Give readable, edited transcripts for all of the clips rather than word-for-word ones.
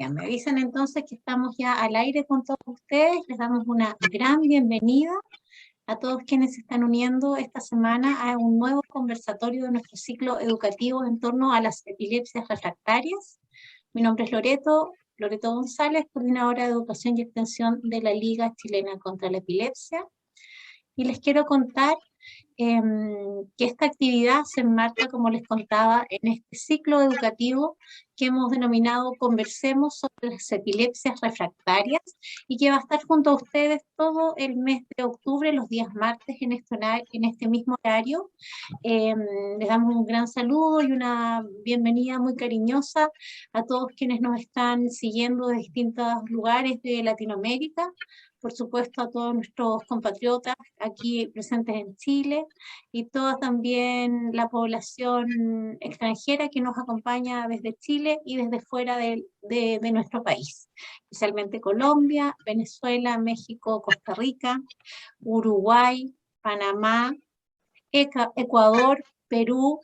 Ya, me avisan entonces que estamos ya al aire con todos ustedes. Les damos una gran bienvenida a todos quienes se están uniendo esta semana a un nuevo conversatorio de nuestro ciclo educativo en torno a las epilepsias refractarias. Mi nombre es Loreto González, coordinadora de Educación y Extensión de la Liga Chilena contra la Epilepsia. Y les quiero contar que esta actividad se enmarca, como les contaba, en este ciclo educativo que hemos denominado Conversemos sobre las epilepsias refractarias y que va a estar junto a ustedes todo el mes de octubre, los días martes en este mismo horario. Les damos un gran saludo y una bienvenida muy cariñosa a todos quienes nos están siguiendo de distintos lugares de Latinoamérica. Por supuesto, a todos nuestros compatriotas aquí presentes en Chile y toda también la población extranjera que nos acompaña desde Chile y desde fuera de nuestro país, especialmente Colombia, Venezuela, México, Costa Rica, Uruguay, Panamá, Ecuador, Perú.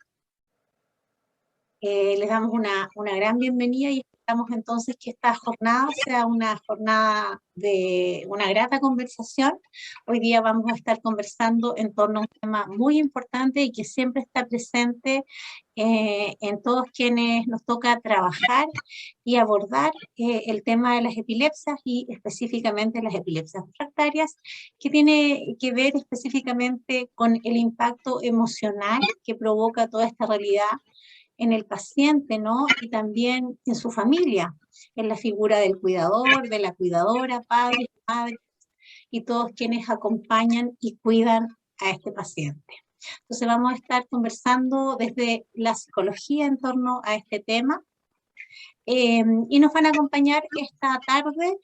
Les damos una gran bienvenida y esperamos entonces que esta jornada sea una jornada de una grata conversación. Hoy día vamos a estar conversando en torno a un tema muy importante y que siempre está presente en todos quienes nos toca trabajar y abordar el tema de las epilepsias y específicamente las epilepsias refractarias, que tiene que ver específicamente con el impacto emocional que provoca toda esta realidad en el paciente, ¿no? Y también en su familia, en la figura del cuidador, de la cuidadora, padres, madres, y todos quienes acompañan y cuidan a este paciente. Entonces vamos a estar conversando desde la psicología en torno a este tema, y nos van a acompañar esta tarde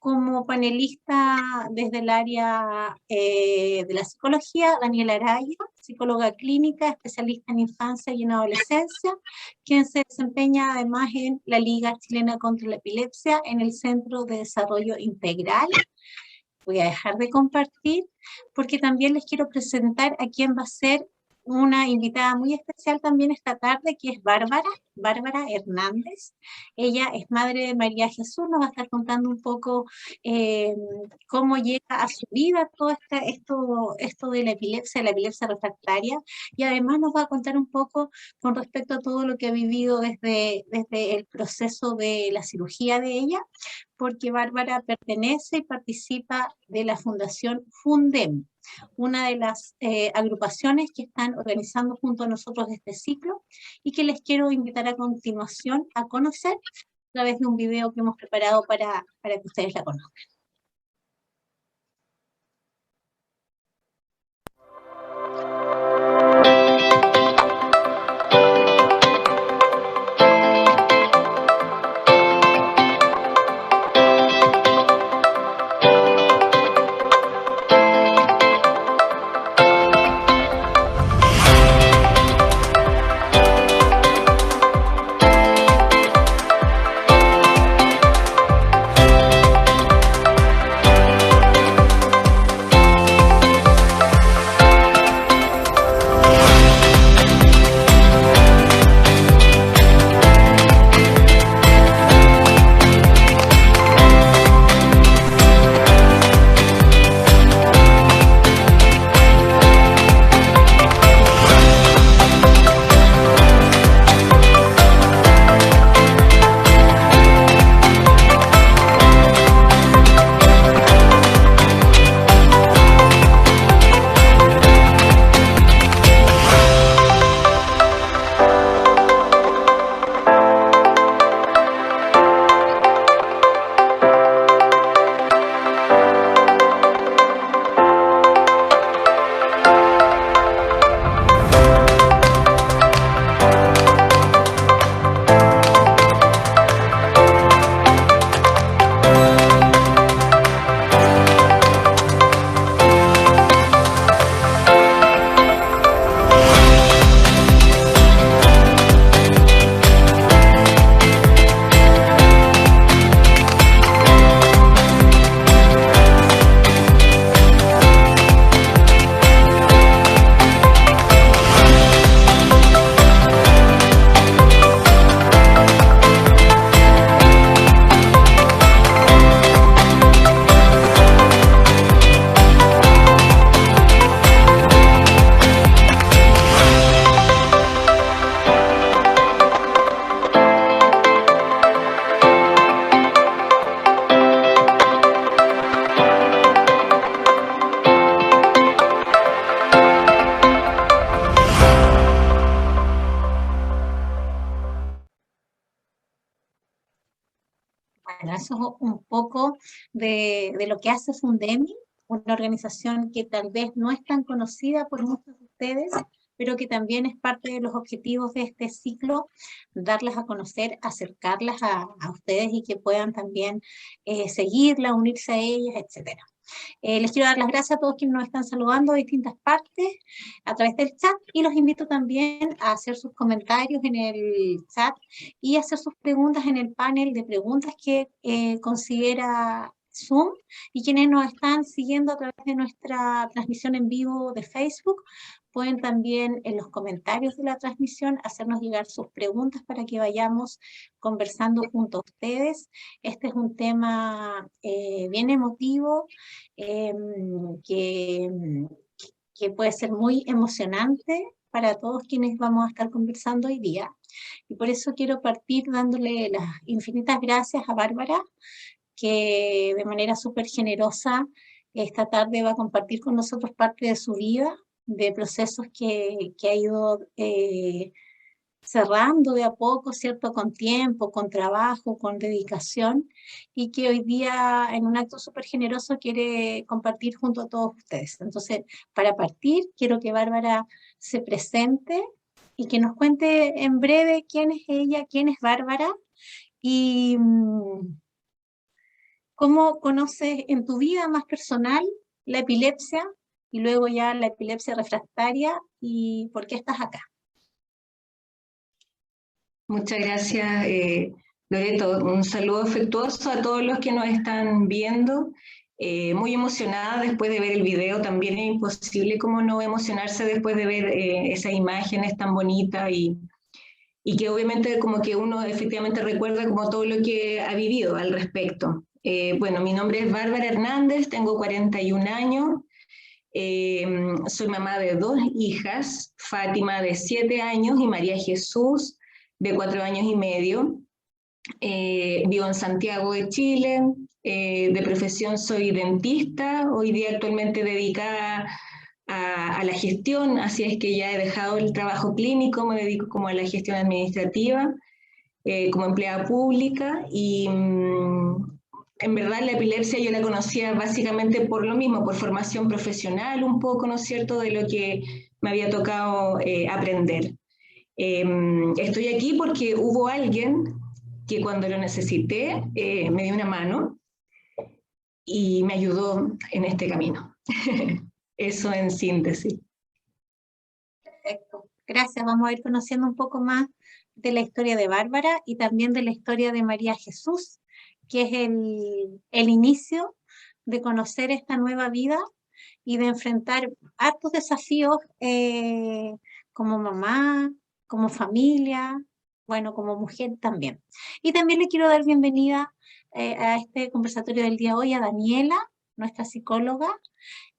como panelista desde el área de la psicología, Daniela Araya, psicóloga clínica, especialista en infancia y en adolescencia, quien se desempeña además en la Liga Chilena contra la Epilepsia en el Centro de Desarrollo Integral. Voy a dejar de compartir porque también les quiero presentar a quien va a ser una invitada muy especial también esta tarde, que es Bárbara Hernández. Ella es madre de María Jesús, nos va a estar contando un poco cómo llega a su vida todo esto de la epilepsia refractaria, y además nos va a contar un poco con respecto a todo lo que ha vivido desde el proceso de la cirugía de ella, porque Bárbara pertenece y participa de la Fundación Fundem, una de las agrupaciones que están organizando junto a nosotros este ciclo y que les quiero invitar a continuación a conocer a través de un video que hemos preparado para que ustedes la conozcan. Bueno, eso es un poco de lo que hace Fundemi, una organización que tal vez no es tan conocida por muchos de ustedes, pero que también es parte de los objetivos de este ciclo, darlas a conocer, acercarlas a ustedes y que puedan también seguirla, unirse a ellas, etcétera. Les quiero dar las gracias a todos quienes nos están saludando de distintas partes a través del chat y los invito también a hacer sus comentarios en el chat y hacer sus preguntas en el panel de preguntas que considera Zoom, y quienes nos están siguiendo a través de nuestra transmisión en vivo de Facebook pueden también en los comentarios de la transmisión hacernos llegar sus preguntas para que vayamos conversando junto a ustedes. Este es un tema bien emotivo, eh, que, que puede ser muy emocionante para todos quienes vamos a estar conversando hoy día. Y por eso quiero partir dándole las infinitas gracias a Bárbara, que de manera súper generosa esta tarde va a compartir con nosotros parte de su vida, de procesos que ha ido cerrando de a poco, ¿cierto? Con tiempo, con trabajo, con dedicación, y que hoy día en un acto súper generoso quiere compartir junto a todos ustedes. Entonces, para partir, quiero que Bárbara se presente y que nos cuente en breve quién es ella, quién es Bárbara y cómo conoces en tu vida más personal la epilepsia y luego ya la epilepsia refractaria y por qué estás acá. Muchas gracias, Loreto. Un saludo afectuoso a todos los que nos están viendo. Muy emocionada después de ver el video. También es imposible como no emocionarse después de ver esas imágenes tan bonitas y que obviamente como que uno efectivamente recuerda como todo lo que ha vivido al respecto. Bueno, mi nombre es Bárbara Hernández, tengo 41 años. Soy mamá de 2 hijas, Fátima de 7 años y María Jesús de 4 años y medio. Vivo en Santiago de Chile. De profesión soy dentista, hoy día actualmente dedicada a la gestión, así es que ya he dejado el trabajo clínico, me dedico como a la gestión administrativa, como empleada pública y en verdad la epilepsia yo la conocía básicamente por lo mismo, por formación profesional un poco, ¿no es cierto?, de lo que me había tocado aprender. Estoy aquí porque hubo alguien que cuando lo necesité me dio una mano y me ayudó en este camino. Eso en síntesis. Perfecto, gracias. Vamos a ir conociendo un poco más de la historia de Bárbara y también de la historia de María Jesús, que es el inicio de conocer esta nueva vida y de enfrentar hartos desafíos como mamá, como familia, bueno, como mujer también. Y también le quiero dar bienvenida a este conversatorio del día de hoy a Daniela, nuestra psicóloga,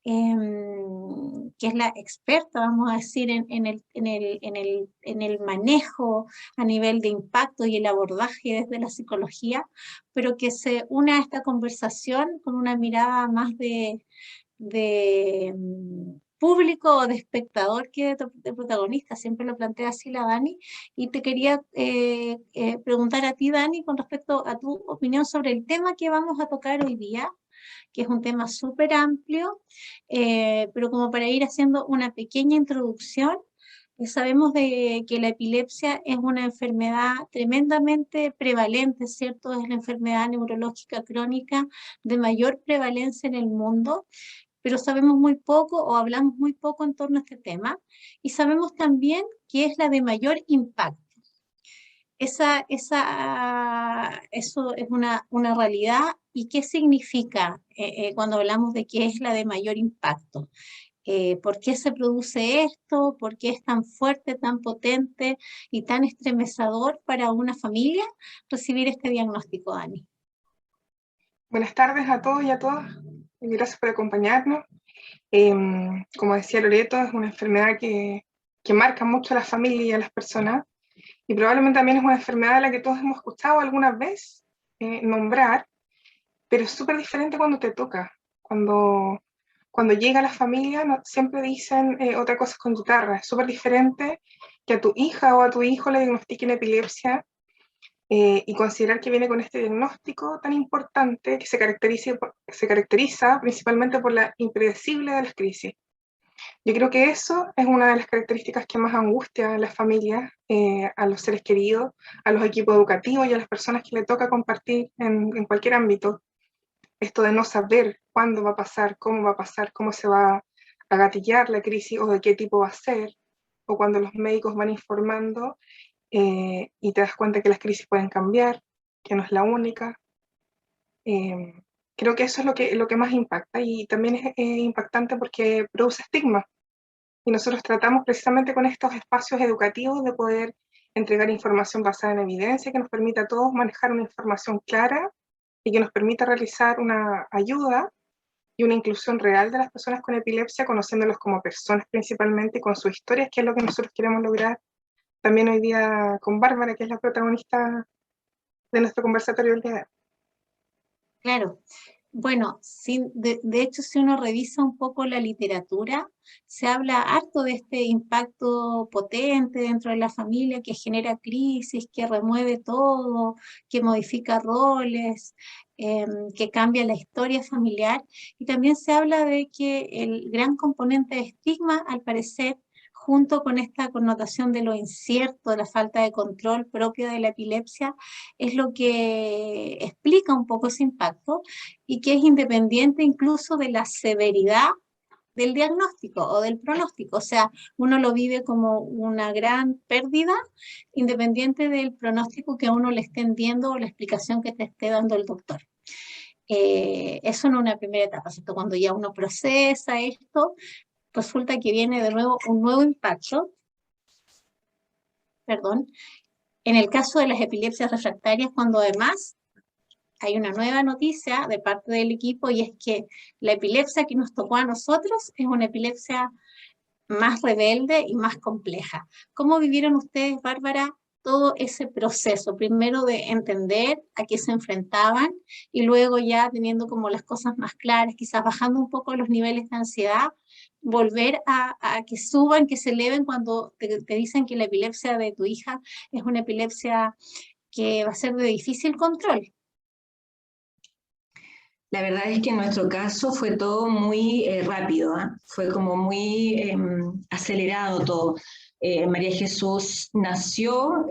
que es la experta, vamos a decir, en el manejo a nivel de impacto y el abordaje desde la psicología, pero que se une a esta conversación con una mirada más de público o de espectador que de protagonista. Siempre lo plantea así la Dani. Y te quería preguntar a ti, Dani, con respecto a tu opinión sobre el tema que vamos a tocar hoy día, que es un tema súper amplio, pero como para ir haciendo una pequeña introducción, sabemos de que la epilepsia es una enfermedad tremendamente prevalente, ¿cierto? Es la enfermedad neurológica crónica de mayor prevalencia en el mundo, pero sabemos muy poco o hablamos muy poco en torno a este tema, y sabemos también que es la de mayor impacto. Eso es una realidad. ¿Y qué significa cuando hablamos de que es la de mayor impacto? ¿Por qué se produce esto? ¿Por qué es tan fuerte, tan potente y tan estremecedor para una familia recibir este diagnóstico, Dani? Buenas tardes a todos y a todas. Gracias por acompañarnos. Como decía Loreto, es una enfermedad que marca mucho a la familia y a las personas. Y probablemente también es una enfermedad de la que todos hemos escuchado alguna vez nombrar, pero es súper diferente cuando te toca. Cuando llega a la familia siempre dicen otra cosa con guitarra. Es súper diferente que a tu hija o a tu hijo le diagnostiquen epilepsia y considerar que viene con este diagnóstico tan importante que se caracteriza principalmente por la impredecible de las crisis. Yo creo que eso es una de las características que más angustia a las familias, a los seres queridos, a los equipos educativos y a las personas que le toca compartir en cualquier ámbito. Esto de no saber cuándo va a pasar, cómo se va a gatillar la crisis o de qué tipo va a ser, o cuando los médicos van informando y te das cuenta que las crisis pueden cambiar, que no es la única. Creo que eso es lo que más impacta, y también es impactante porque produce estigma. Y nosotros tratamos precisamente con estos espacios educativos de poder entregar información basada en evidencia que nos permita a todos manejar una información clara y que nos permita realizar una ayuda y una inclusión real de las personas con epilepsia, conociéndolos como personas principalmente y con sus historias, que es lo que nosotros queremos lograr también hoy día con Bárbara, que es la protagonista de nuestro conversatorio del día de hoy. Claro. Bueno, de hecho, si uno revisa un poco la literatura, se habla harto de este impacto potente dentro de la familia que genera crisis, que remueve todo, que modifica roles, que cambia la historia familiar. Y también se habla de que el gran componente de estigma, al parecer, junto con esta connotación de lo incierto, de la falta de control propio de la epilepsia, es lo que explica un poco ese impacto y que es independiente incluso de la severidad del diagnóstico o del pronóstico. O sea, uno lo vive como una gran pérdida, independiente del pronóstico que a uno le estén viendo o la explicación que te esté dando el doctor. Eso en una primera etapa, ¿cierto? Cuando ya uno procesa esto, resulta que viene de nuevo un nuevo impacto, perdón, en el caso de las epilepsias refractarias, cuando además hay una nueva noticia de parte del equipo, y es que la epilepsia que nos tocó a nosotros es una epilepsia más rebelde y más compleja. ¿Cómo vivieron ustedes, Bárbara, todo ese proceso? Primero de entender a qué se enfrentaban y luego ya teniendo como las cosas más claras, quizás bajando un poco los niveles de ansiedad, volver a que suban, que se eleven cuando te dicen que la epilepsia de tu hija es una epilepsia que va a ser de difícil control. La verdad es que en nuestro caso fue todo muy rápido, ¿eh? Fue como muy acelerado todo. María Jesús nació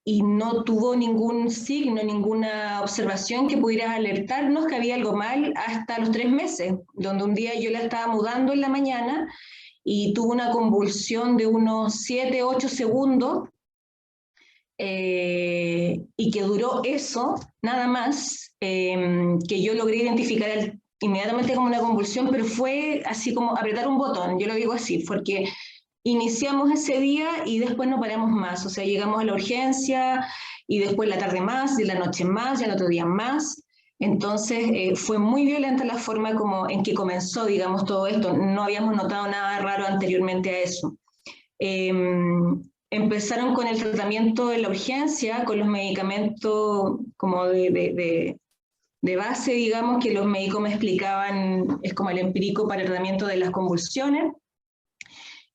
y no tuvo ningún signo, ninguna observación que pudiera alertarnos que había algo mal hasta los 3 meses, donde un día yo la estaba mudando en la mañana y tuvo una convulsión de unos 7, 8 segundos, y que duró eso, nada más, que yo logré identificar inmediatamente como una convulsión, pero fue así como apretar un botón, yo lo digo así, porque iniciamos ese día y después no paramos más, o sea, llegamos a la urgencia y después la tarde más, y la noche más, y al otro día más. Entonces fue muy violenta la forma como en que comenzó, digamos, todo esto. No habíamos notado nada raro anteriormente a eso. Empezaron con el tratamiento de la urgencia, con los medicamentos como de base, digamos, que los médicos me explicaban, es como el empírico para el tratamiento de las convulsiones.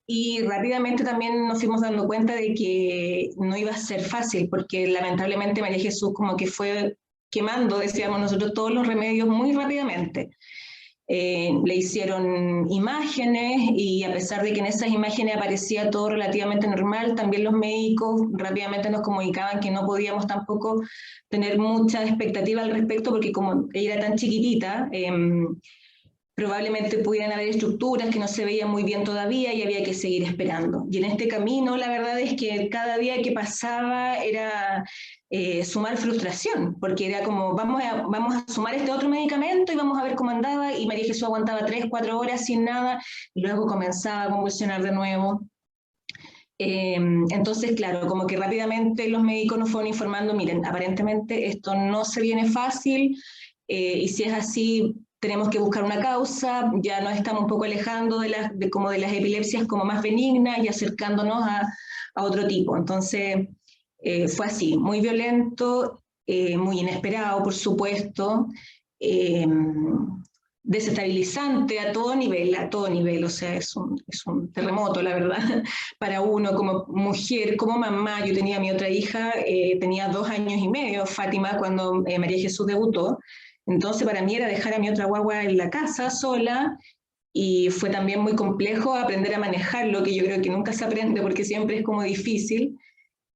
Y rápidamente también nos fuimos dando cuenta de que no iba a ser fácil, porque lamentablemente María Jesús como que fue quemando, decíamos nosotros, todos los remedios muy rápidamente. Le hicieron imágenes y a pesar de que en esas imágenes aparecía todo relativamente normal, también los médicos rápidamente nos comunicaban que no podíamos tampoco tener mucha expectativa al respecto porque como ella era tan chiquitita, probablemente pudieran haber estructuras que no se veían muy bien todavía y había que seguir esperando. Y en este camino la verdad es que cada día que pasaba era sumar frustración, porque era como vamos a sumar este otro medicamento y vamos a ver cómo andaba, y María Jesús aguantaba 3, 4 horas sin nada, y luego comenzaba a convulsionar de nuevo. Entonces, claro, como que rápidamente los médicos nos fueron informando, miren, aparentemente esto no se viene fácil, y si es así, tenemos que buscar una causa, ya nos estamos un poco alejando de las epilepsias como más benignas y acercándonos a otro tipo. Entonces, fue así, muy violento, muy inesperado, por supuesto, desestabilizante a todo nivel, o sea, es un terremoto, la verdad, para uno como mujer, como mamá. Yo tenía a mi otra hija, tenía 2 años y medio, Fátima, cuando María Jesús debutó, entonces para mí era dejar a mi otra guagua en la casa sola, y fue también muy complejo aprender a manejarlo, que yo creo que nunca se aprende porque siempre es como difícil,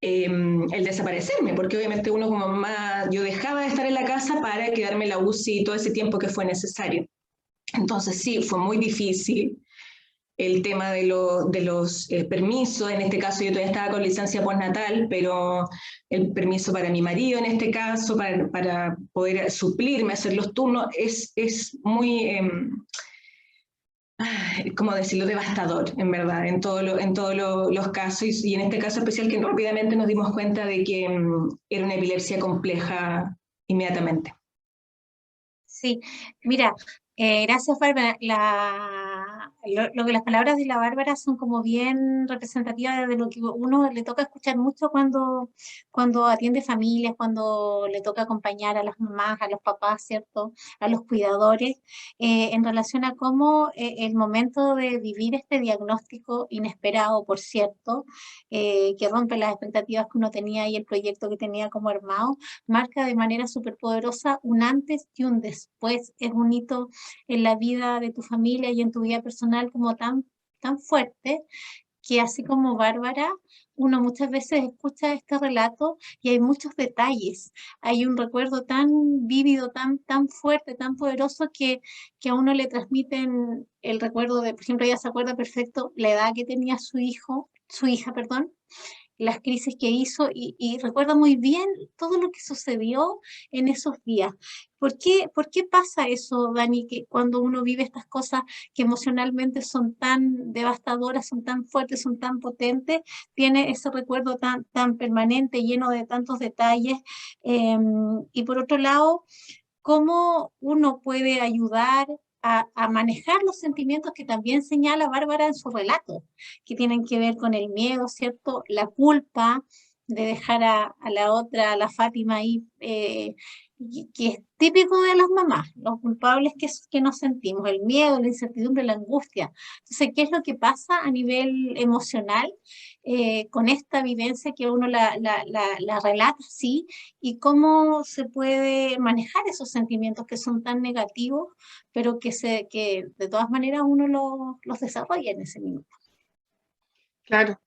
el desaparecerme, porque obviamente uno como mamá, yo dejaba de estar en la casa para quedarme en la UCI todo ese tiempo que fue necesario. Entonces sí, fue muy difícil el tema de los permisos. En este caso yo todavía estaba con licencia postnatal, pero el permiso para mi marido en este caso, para poder suplirme, hacer los turnos, es muy, ¿cómo decirlo?, devastador, en verdad, en todos los casos, y en este caso especial que rápidamente nos dimos cuenta de que era una epilepsia compleja inmediatamente. Sí, mira, gracias Bárbara. Lo que las palabras de la Bárbara son como bien representativas de lo que uno le toca escuchar mucho cuando atiende familias, cuando le toca acompañar a las mamás, a los papás, ¿cierto? A los cuidadores, en relación a cómo el momento de vivir este diagnóstico inesperado, por cierto, que rompe las expectativas que uno tenía y el proyecto que tenía como armado, marca de manera súper poderosa un antes y un después. Es un hito en la vida de tu familia y en tu vida personal como tan fuerte que así como Bárbara, uno muchas veces escucha este relato y hay muchos detalles. Hay un recuerdo tan vívido, tan fuerte, tan poderoso que a uno le transmiten el recuerdo de, por ejemplo, ella se acuerda perfecto la edad que tenía su hija, perdón, las crisis que hizo y recuerda muy bien todo lo que sucedió en esos días. Por qué pasa eso, Dani, que cuando uno vive estas cosas que emocionalmente son tan devastadoras, son tan fuertes, son tan potentes, tiene ese recuerdo tan permanente, lleno de tantos detalles? Eh, y por otro lado, cómo uno puede ayudar a manejar los sentimientos que también señala Bárbara en su relato, que tienen que ver con el miedo, ¿cierto? La culpa de dejar a la otra, a la Fátima ahí, que es típico de las mamás, los culpables que nos sentimos, el miedo, la incertidumbre, la angustia. Entonces, ¿qué es lo que pasa a nivel emocional con esta vivencia que uno la relata así? ¿Y cómo se puede manejar esos sentimientos que son tan negativos, pero que de todas maneras uno los desarrolla en ese minuto? Claro.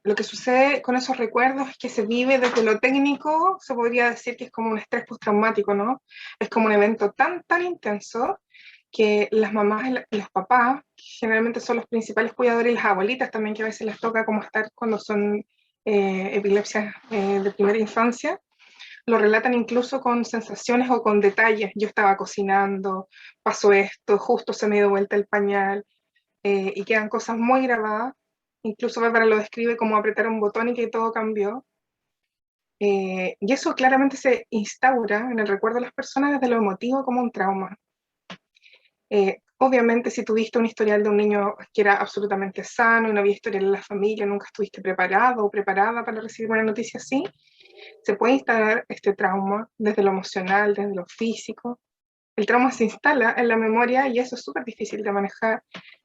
Lo que sucede con esos recuerdos es que se vive desde lo técnico, se podría decir que es como un estrés postraumático, ¿no? Es como un evento tan intenso que las mamás y los papás, que generalmente son los principales cuidadores, y las abuelitas también, que a veces les toca como estar cuando son epilepsias de primera infancia, lo relatan incluso con sensaciones o con detalles. Yo estaba cocinando, pasó esto, justo se me dio vuelta el pañal, y quedan cosas muy grabadas. Incluso Bárbara lo describe como apretar un botón y que todo cambió. Y eso claramente se instaura en el recuerdo de las personas desde lo emotivo como un trauma. Obviamente, si tuviste un historial de un niño que era absolutamente sano y no había historial en la familia, nunca estuviste preparado o preparada para recibir una noticia así, se puede instalar este trauma desde lo emocional, desde lo físico. El trauma se instala en la memoria y eso es súper difícil de manejar.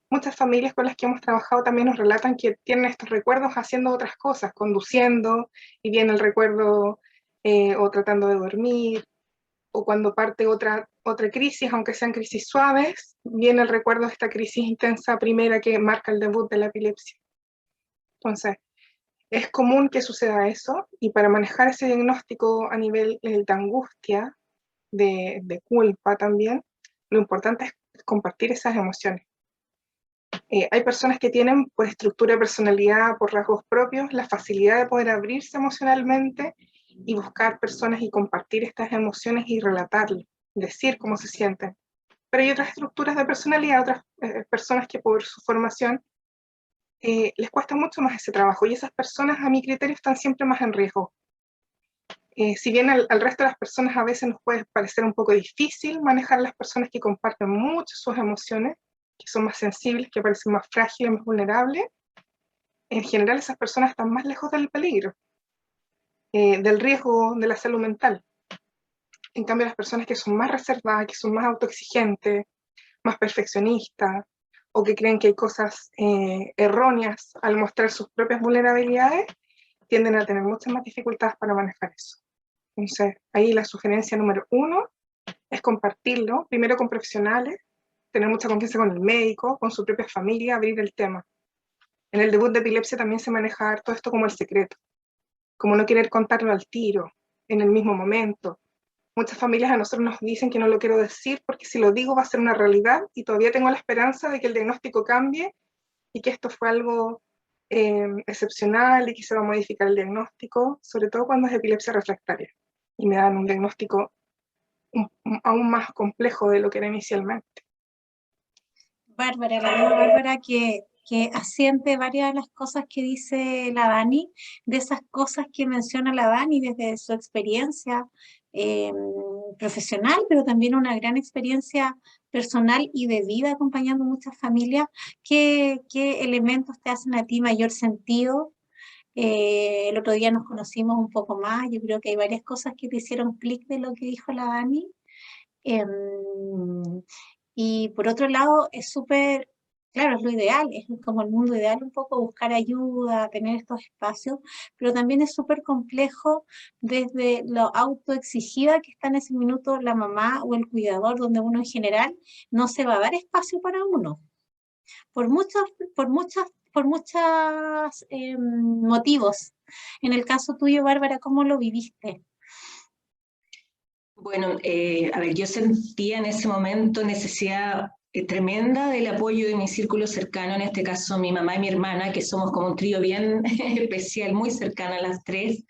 Muchas familias con las que hemos trabajado también nos relatan que tienen estos recuerdos haciendo otras cosas, conduciendo, y viene el recuerdo o tratando de dormir, o cuando parte otra crisis, aunque sean crisis suaves, viene el recuerdo de esta crisis intensa primera que marca el debut de la epilepsia. Entonces, es común que suceda eso, y para manejar ese diagnóstico a nivel de angustia, de culpa también, lo importante es compartir esas emociones. Hay personas que tienen, por estructura de personalidad, por rasgos propios, la facilidad de poder abrirse emocionalmente y buscar personas y compartir estas emociones y relatarlas, decir cómo se sienten. Pero hay otras estructuras de personalidad, otras personas que por su formación les cuesta mucho más ese trabajo, y esas personas, a mi criterio, están siempre más en riesgo. Si bien al resto de las personas a veces nos puede parecer un poco difícil manejar las personas que comparten mucho sus emociones, que son más sensibles, que parecen más frágiles, más vulnerables, en general esas personas están más lejos del peligro, del riesgo de la salud mental. En cambio, las personas que son más reservadas, que son más autoexigentes, más perfeccionistas, o que creen que hay cosas erróneas al mostrar sus propias vulnerabilidades, tienden a tener muchas más dificultades para manejar eso. Entonces, ahí la sugerencia número 1 es compartirlo, primero con profesionales, tener mucha confianza con el médico, con su propia familia, abrir el tema. En el debut de epilepsia también se maneja todo esto como el secreto, como no querer contarlo al tiro, en el mismo momento. Muchas familias a nosotros nos dicen que no lo quiero decir porque si lo digo va a ser una realidad y todavía tengo la esperanza de que el diagnóstico cambie y que esto fue algo excepcional y que se va a modificar el diagnóstico, sobre todo cuando es epilepsia refractaria y me dan un diagnóstico aún más complejo de lo que era inicialmente. Bárbara, la veo Bárbara que asiente varias de las cosas que dice la Dani, de esas cosas que menciona la Dani desde su experiencia profesional, pero también una gran experiencia personal y de vida acompañando muchas familias. ¿Qué elementos te hacen a ti mayor sentido? El otro día nos conocimos un poco más, yo creo que hay varias cosas que te hicieron clic de lo que dijo la Dani. Em, y por otro lado, es súper, claro, es lo ideal, es como el mundo ideal un poco buscar ayuda, tener estos espacios, pero también es súper complejo desde lo autoexigida que está en ese minuto la mamá o el cuidador, donde uno en general no se va a dar espacio para uno, por muchos, por muchos motivos. En el caso tuyo, Bárbara, ¿cómo lo viviste? Bueno, a ver, yo sentía en ese momento necesidad tremenda del apoyo de mi círculo cercano, en este caso mi mamá y mi hermana, que somos como un trío bien especial, muy cercana a las tres.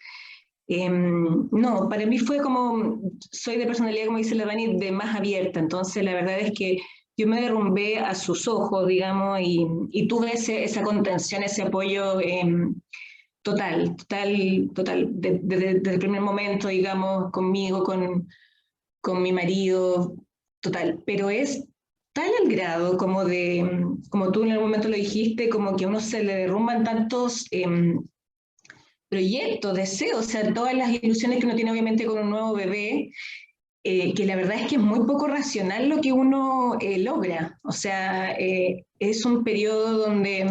No, para mí fue como, soy de personalidad, como dice la Dani, de más abierta, entonces la verdad es que yo me derrumbé a sus ojos, digamos, y tuve esa contención, ese apoyo total, desde el primer momento, digamos, conmigo, con mi marido, total, pero es tal el grado como como tú en algún momento lo dijiste, como que a uno se le derrumban tantos proyectos, deseos, o sea, todas las ilusiones que uno tiene obviamente con un nuevo bebé, que la verdad es que es muy poco racional lo que uno logra, o sea, es un periodo donde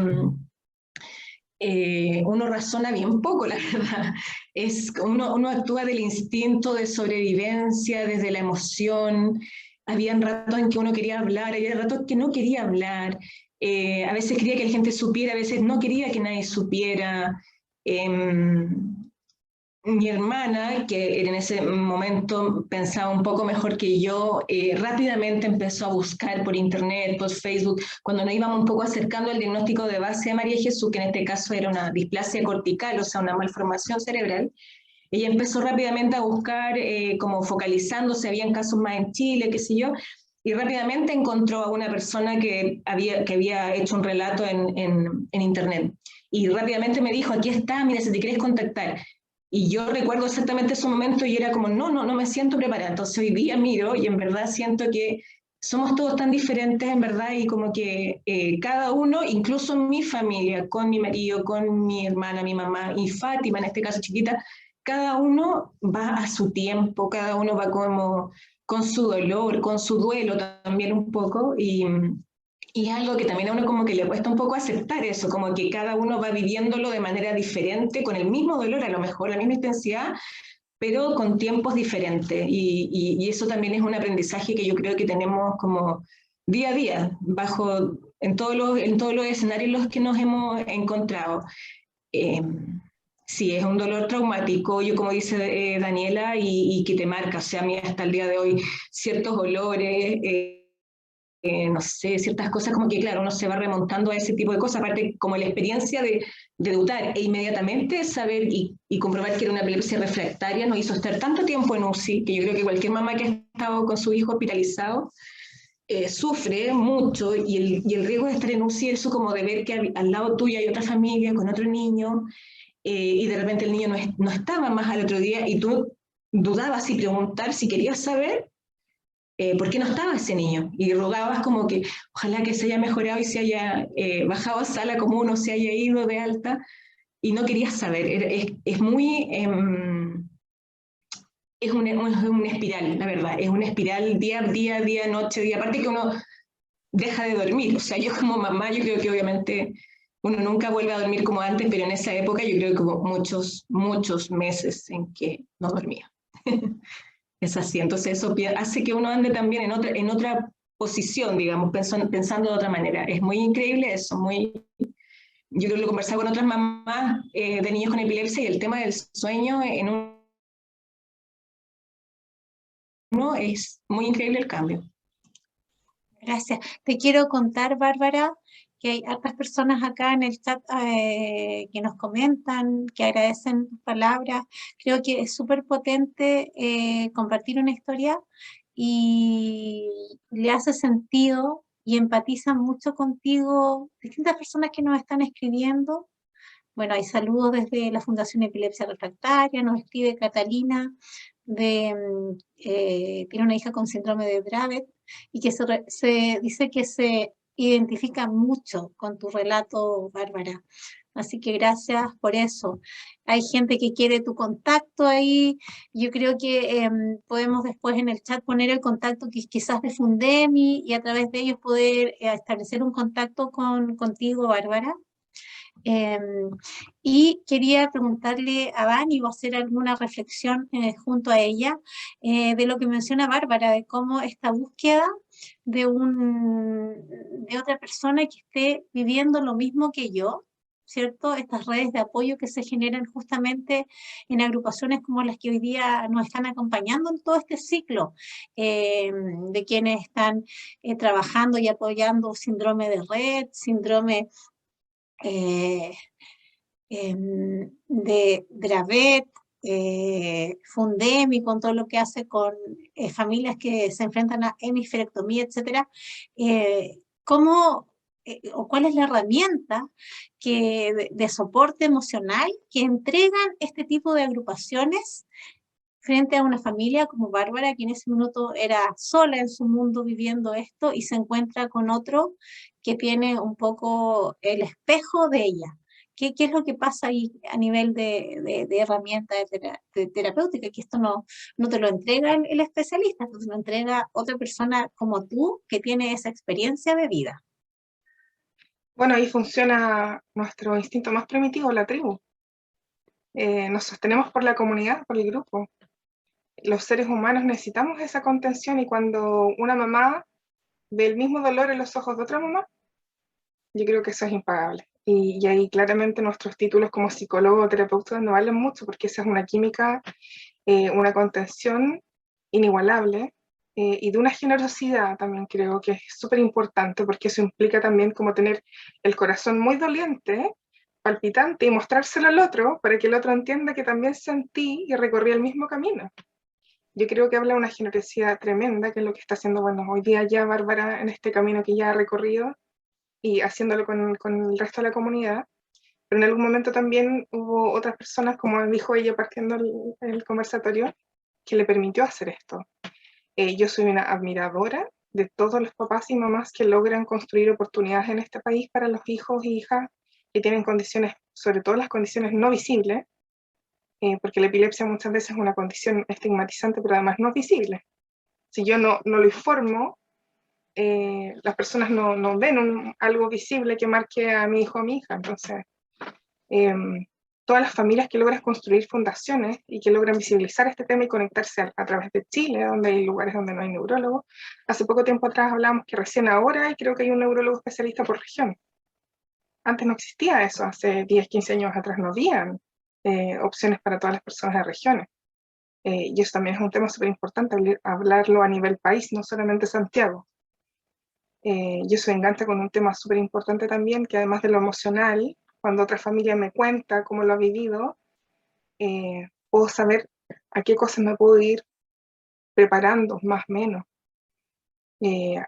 uno razona bien poco, la verdad. Uno actúa del instinto de sobrevivencia, desde la emoción. Habían ratos en que uno quería hablar, había ratos que no quería hablar. A veces quería que la gente supiera, a veces no quería que nadie supiera. Mi hermana, que en ese momento pensaba un poco mejor que yo, rápidamente empezó a buscar por internet, por Facebook, cuando nos íbamos un poco acercando al diagnóstico de base de María Jesús, que en este caso era una displasia cortical, o sea, una malformación cerebral. Ella empezó rápidamente a buscar, como focalizándose, habían casos más en Chile, qué sé yo, y rápidamente encontró a una persona que había hecho un relato en internet. Y rápidamente me dijo, aquí está, mira, si te quieres contactar. Y yo recuerdo exactamente ese momento y era como, no me siento preparada. Entonces hoy día miro y en verdad siento que somos todos tan diferentes en verdad y como que cada uno, incluso mi familia, con mi marido, con mi hermana, mi mamá y Fátima, en este caso chiquita, cada uno va a su tiempo, cada uno va como con su dolor, con su duelo también un poco y es algo que también a uno como que le cuesta un poco aceptar eso, como que cada uno va viviéndolo de manera diferente, con el mismo dolor, a lo mejor la misma intensidad, pero con tiempos diferentes. Y eso también es un aprendizaje que yo creo que tenemos como día a día, en todos los escenarios en los que nos hemos encontrado. Sí, es un dolor traumático, yo como dice Daniela, y que te marca, o sea, a mí hasta el día de hoy ciertos olores, no sé, ciertas cosas como que, claro, uno se va remontando a ese tipo de cosas, aparte como la experiencia de debutar e inmediatamente saber y comprobar que era una epilepsia refractaria nos hizo estar tanto tiempo en UCI, que yo creo que cualquier mamá que ha estado con su hijo hospitalizado sufre mucho y el riesgo de estar en UCI, eso como de ver que al lado tuyo hay otra familia con otro niño y de repente el niño no estaba más al otro día y tú dudabas y preguntar si querías saber ¿por qué no estaba ese niño? Y rogabas como que ojalá que se haya mejorado y se haya bajado a sala común o se haya ido de alta, y no querías saber. Es muy es una espiral, la verdad, es una espiral día, noche, día, aparte que uno deja de dormir, o sea, yo como mamá, yo creo que obviamente uno nunca vuelve a dormir como antes, pero en esa época yo creo que hubo muchos meses en que no dormía. Es así, entonces eso hace que uno ande también en otra posición, digamos, pensando de otra manera. Es muy increíble eso, yo creo que lo conversaba con otras mamás de niños con epilepsia y el tema del sueño uno es muy increíble el cambio. Gracias. Te quiero contar, Bárbara, que hay otras personas acá en el chat que nos comentan, que agradecen tus palabras. Creo que es súper potente compartir una historia y le hace sentido y empatizan mucho contigo distintas personas que nos están escribiendo. Bueno, hay saludos desde la Fundación Epilepsia Refractaria, nos escribe Catalina, tiene una hija con síndrome de Dravet, y que se dice que se identifica mucho con tu relato, Bárbara. Así que gracias por eso. Hay gente que quiere tu contacto ahí. Yo creo que podemos después en el chat poner el contacto quizás de Fundemi y a través de ellos poder establecer un contacto contigo, Bárbara. Y quería preguntarle a Dani o hacer alguna reflexión junto a ella de lo que menciona Bárbara, de cómo esta búsqueda de otra persona que esté viviendo lo mismo que yo, ¿cierto? Estas redes de apoyo que se generan justamente en agrupaciones como las que hoy día nos están acompañando en todo este ciclo, de quienes están trabajando y apoyando síndrome de Rett, síndrome eh, de Dravet, Fundemi, con todo lo que hace con familias que se enfrentan a hemisferectomía, etcétera, ¿cómo o cuál es la herramienta de soporte emocional que entregan este tipo de agrupaciones frente a una familia como Bárbara, que en ese minuto era sola en su mundo viviendo esto y se encuentra con otro que tiene un poco el espejo de ella? ¿Qué es lo que pasa ahí a nivel de herramienta de terapéutica? Que esto no te lo entrega el especialista, esto te lo entrega otra persona como tú que tiene esa experiencia de vida. Bueno, ahí funciona nuestro instinto más primitivo, la tribu. Nos sostenemos por la comunidad, por el grupo. Los seres humanos necesitamos esa contención y cuando una mamá ve el mismo dolor en los ojos de otra mamá, yo creo que eso es impagable. Y ahí claramente nuestros títulos como psicólogo o terapeuta no valen mucho porque esa es una química, una contención inigualable y de una generosidad también creo que es súper importante porque eso implica también como tener el corazón muy doliente, palpitante y mostrárselo al otro para que el otro entienda que también sentí y recorrí el mismo camino. Yo creo que habla de una generosidad tremenda, que es lo que está haciendo, bueno, hoy día ya Bárbara en este camino que ya ha recorrido y haciéndolo con el resto de la comunidad, pero en algún momento también hubo otras personas, como dijo ella partiendo el conversatorio, que le permitió hacer esto. Yo soy una admiradora de todos los papás y mamás que logran construir oportunidades en este país para los hijos e hijas que tienen condiciones, sobre todo las condiciones no visibles, porque la epilepsia muchas veces es una condición estigmatizante, pero además no visible. Si yo no lo informo, las personas no ven algo visible que marque a mi hijo o a mi hija. Entonces, todas las familias que logran construir fundaciones y que logran visibilizar este tema y conectarse a través de Chile, donde hay lugares donde no hay neurólogos. Hace poco tiempo atrás hablábamos que recién ahora creo que hay un neurólogo especialista por región. Antes no existía eso, hace 10, 15 años atrás no habían opciones para todas las personas de regiones. Y eso también es un tema súper importante, hablarlo a nivel país, no solamente Santiago. Yo soy enganta con un tema súper importante también, que además de lo emocional, cuando otra familia me cuenta cómo lo ha vivido, puedo saber a qué cosas me puedo ir preparando, más o menos.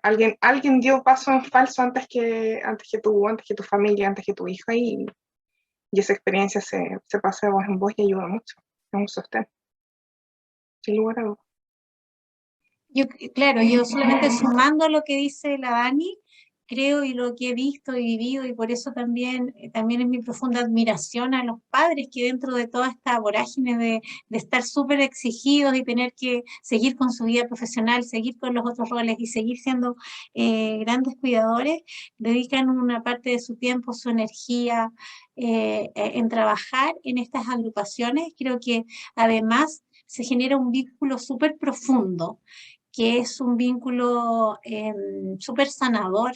Alguien dio paso en falso antes que tu familia, antes que tu hija, y esa experiencia se pasa de voz en voz y ayuda mucho, es un sostén, sin lugar a dudas. Claro, yo solamente sumando lo que dice la Dani, creo y lo que he visto y vivido, y por eso también es mi profunda admiración a los padres que dentro de toda esta vorágine de estar súper exigidos y tener que seguir con su vida profesional, seguir con los otros roles y seguir siendo grandes cuidadores, dedican una parte de su tiempo, su energía en trabajar en estas agrupaciones. Creo que además se genera un vínculo súper profundo, que es un vínculo súper sanador,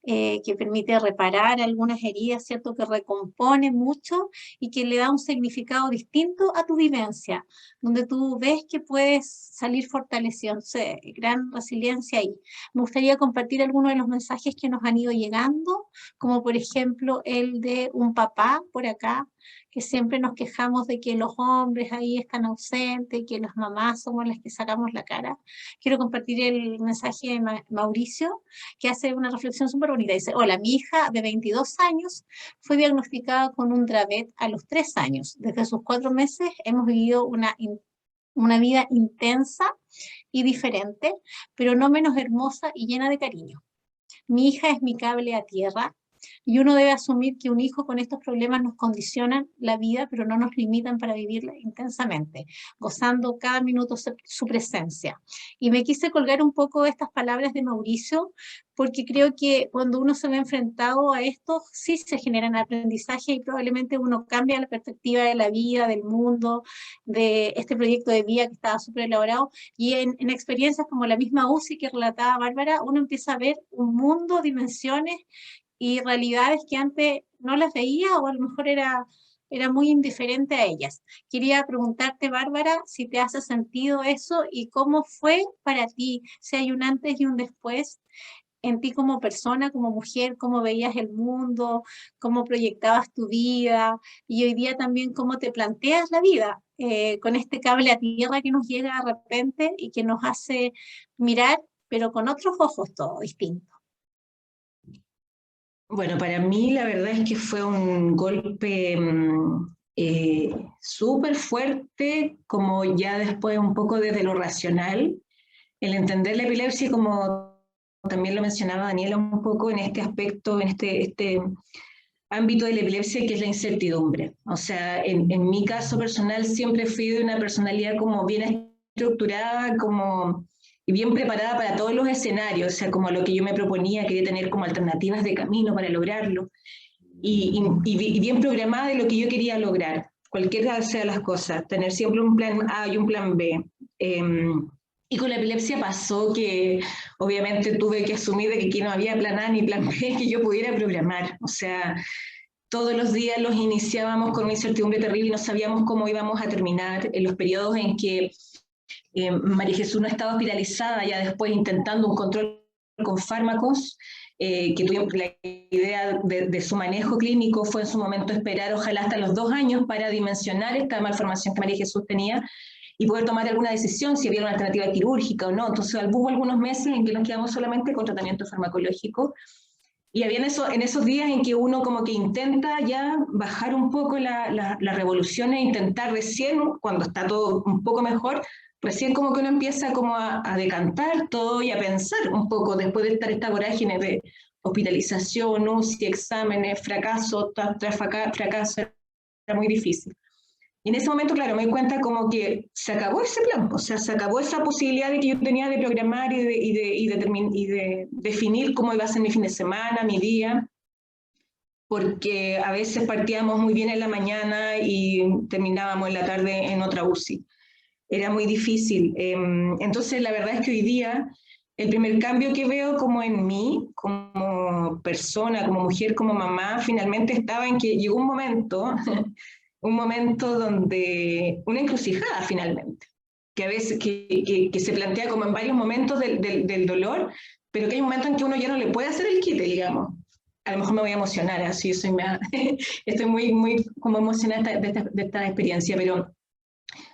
que permite reparar algunas heridas, ¿cierto? Que recompone mucho y que le da un significado distinto a tu vivencia, donde tú ves que puedes salir fortalecido. Entonces, gran resiliencia ahí. Me gustaría compartir algunos de los mensajes que nos han ido llegando, como por ejemplo el de un papá por acá, que siempre nos quejamos de que los hombres ahí están ausentes, que las mamás somos las que sacamos la cara. Quiero compartir el mensaje de Mauricio, que hace una reflexión súper bonita. Dice: hola, mi hija de 22 años fue diagnosticada con un Dravet a los 3 años. Desde sus 4 meses hemos vivido una vida intensa y diferente, pero no menos hermosa y llena de cariño. Mi hija es mi cable a tierra, y uno debe asumir que un hijo con estos problemas nos condicionan la vida, pero no nos limitan para vivirla intensamente, gozando cada minuto su presencia. Y me quise colgar un poco de estas palabras de Mauricio, porque creo que cuando uno se ve enfrentado a esto, sí se generan aprendizaje y probablemente uno cambia la perspectiva de la vida, del mundo, de este proyecto de vida que estaba súper elaborado. Y en experiencias como la misma UCI que relataba Bárbara, uno empieza a ver un mundo, dimensiones y realidades que antes no las veía o a lo mejor era muy indiferente a ellas. Quería preguntarte, Bárbara, si te hace sentido eso y cómo fue para ti, si hay un antes y un después en ti como persona, como mujer, cómo veías el mundo, cómo proyectabas tu vida y hoy día también cómo te planteas la vida, con este cable a tierra que nos llega de repente y que nos hace mirar, pero con otros ojos todo distinto. Bueno, para mí la verdad es que fue un golpe súper fuerte, como ya después un poco desde lo racional, el entender la epilepsia, como también lo mencionaba Daniela un poco en este aspecto, en este ámbito de la epilepsia, que es la incertidumbre. O sea, en mi caso personal siempre fui de una personalidad como bien estructurada, como y bien preparada para todos los escenarios, o sea, como a lo que yo me proponía, quería tener como alternativas de camino para lograrlo, y bien programada de lo que yo quería lograr, cualquiera sea las cosas, tener siempre un plan A y un plan B. Y con la epilepsia pasó que obviamente tuve que asumir de que aquí no había plan A ni plan B que yo pudiera programar, o sea, todos los días los iniciábamos con una incertidumbre terrible y no sabíamos cómo íbamos a terminar, en los periodos en que María Jesús no estaba hospitalizada, ya después intentando un control con fármacos, que tuvimos la idea de su manejo clínico fue en su momento esperar ojalá hasta los 2 años para dimensionar esta malformación que María Jesús tenía y poder tomar alguna decisión si había una alternativa quirúrgica o no. Entonces hubo algunos meses en que nos quedamos solamente con tratamiento farmacológico. Y había en esos días en que uno como que intenta ya bajar un poco las revoluciones, intentar recién, cuando está todo un poco mejor, recién como que uno empieza como a decantar todo y a pensar un poco después de estar esta vorágine de hospitalización, UCI, exámenes, fracaso tras fracaso, era muy difícil. Y en ese momento, claro, me di cuenta como que se acabó ese plan, o sea, se acabó esa posibilidad de que yo tenía de programar y de definir cómo iba a ser mi fin de semana, mi día, porque a veces partíamos muy bien en la mañana y terminábamos en la tarde en otra UCI. Era muy difícil. Entonces, la verdad es que hoy día el primer cambio que veo como en mí, como persona, como mujer, como mamá, finalmente estaba en que llegó un momento donde, una encrucijada finalmente, que a veces que se plantea como en varios momentos del dolor, pero que hay un momento en que uno ya no le puede hacer el quite, digamos. A lo mejor me voy a emocionar, así estoy muy como emocionada de esta experiencia, pero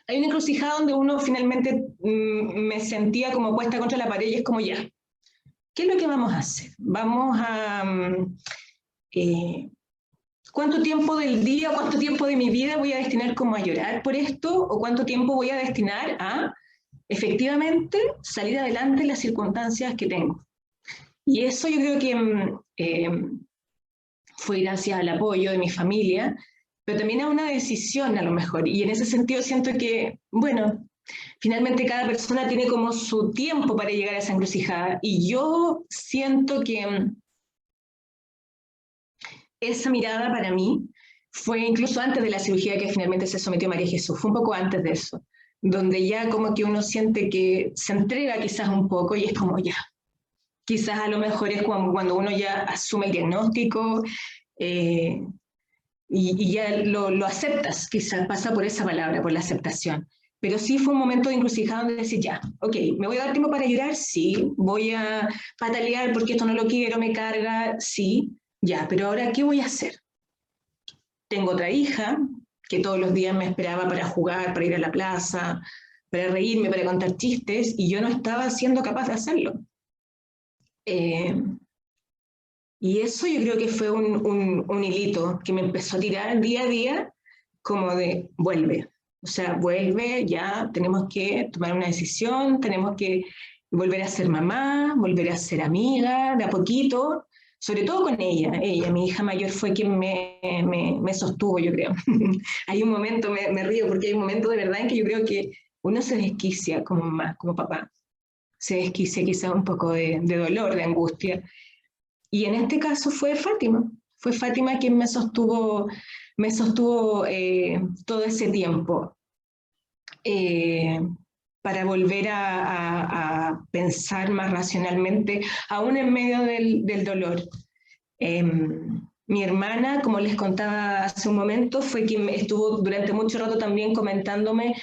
hay una encrucijada donde uno finalmente me sentía como puesta contra la pared y es como ya, ¿qué es lo que vamos a hacer? Vamos a... ¿cuánto tiempo del día, cuánto tiempo de mi vida voy a destinar como a llorar por esto? ¿O cuánto tiempo voy a destinar a, efectivamente, salir adelante en las circunstancias que tengo? Y eso yo creo que fue gracias al apoyo de mi familia, pero también a una decisión a lo mejor. Y en ese sentido siento que, bueno, finalmente cada persona tiene como su tiempo para llegar a esa encrucijada. Y yo siento que esa mirada para mí fue incluso antes de la cirugía que finalmente se sometió María Jesús, fue un poco antes de eso, donde ya como que uno siente que se entrega quizás un poco y es como ya, quizás a lo mejor es cuando uno ya asume el diagnóstico y ya lo aceptas, quizás pasa por esa palabra, por la aceptación. Pero sí fue un momento de encrucijada donde decir, ya, ok, ¿me voy a dar tiempo para llorar? Sí. ¿Voy a patalear porque esto no lo quiero, me carga? Sí. Ya, pero ahora, ¿qué voy a hacer? Tengo otra hija que todos los días me esperaba para jugar, para ir a la plaza, para reírme, para contar chistes, y yo no estaba siendo capaz de hacerlo. Y eso yo creo que fue un hilito que me empezó a tirar día a día, como de, vuelve. O sea, vuelve, ya tenemos que tomar una decisión, tenemos que volver a ser mamá, volver a ser amiga, de a poquito, sobre todo con ella. Ella, mi hija mayor, fue quien me sostuvo, yo creo. Hay un momento, me río, porque hay un momento de verdad en que yo creo que uno se desquicia como mamá, como papá. Se desquicia quizás un poco de dolor, de angustia. Y en este caso fue Fátima quien me sostuvo todo ese tiempo para volver a pensar más racionalmente, aún en medio del dolor. Mi hermana, como les contaba hace un momento, fue quien estuvo durante mucho rato también comentándome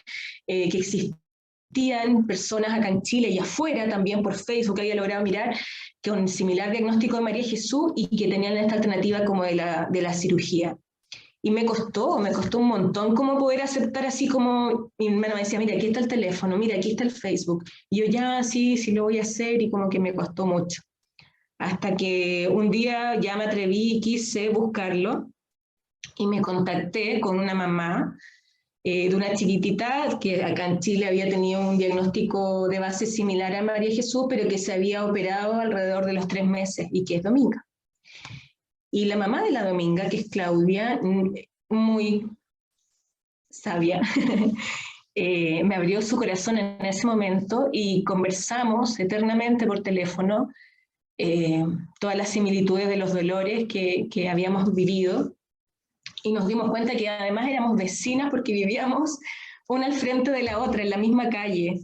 que existían personas acá en Chile y afuera también por Facebook que había logrado mirar con similar diagnóstico de María Jesús y que tenían esta alternativa como de la cirugía. Y me costó un montón como poder aceptar así como mi hermana me decía, mira, aquí está el teléfono, mira, aquí está el Facebook. Y yo ya, sí lo voy a hacer y como que me costó mucho. Hasta que un día ya me atreví y quise buscarlo y me contacté con una mamá de una chiquitita que acá en Chile había tenido un diagnóstico de base similar a María Jesús, pero que se había operado alrededor de los 3 meses y que es Dominga. Y la mamá de la Dominga, que es Claudia, muy sabia, me abrió su corazón en ese momento y conversamos eternamente por teléfono todas las similitudes de los dolores que habíamos vivido y nos dimos cuenta que además éramos vecinas porque vivíamos una al frente de la otra en la misma calle.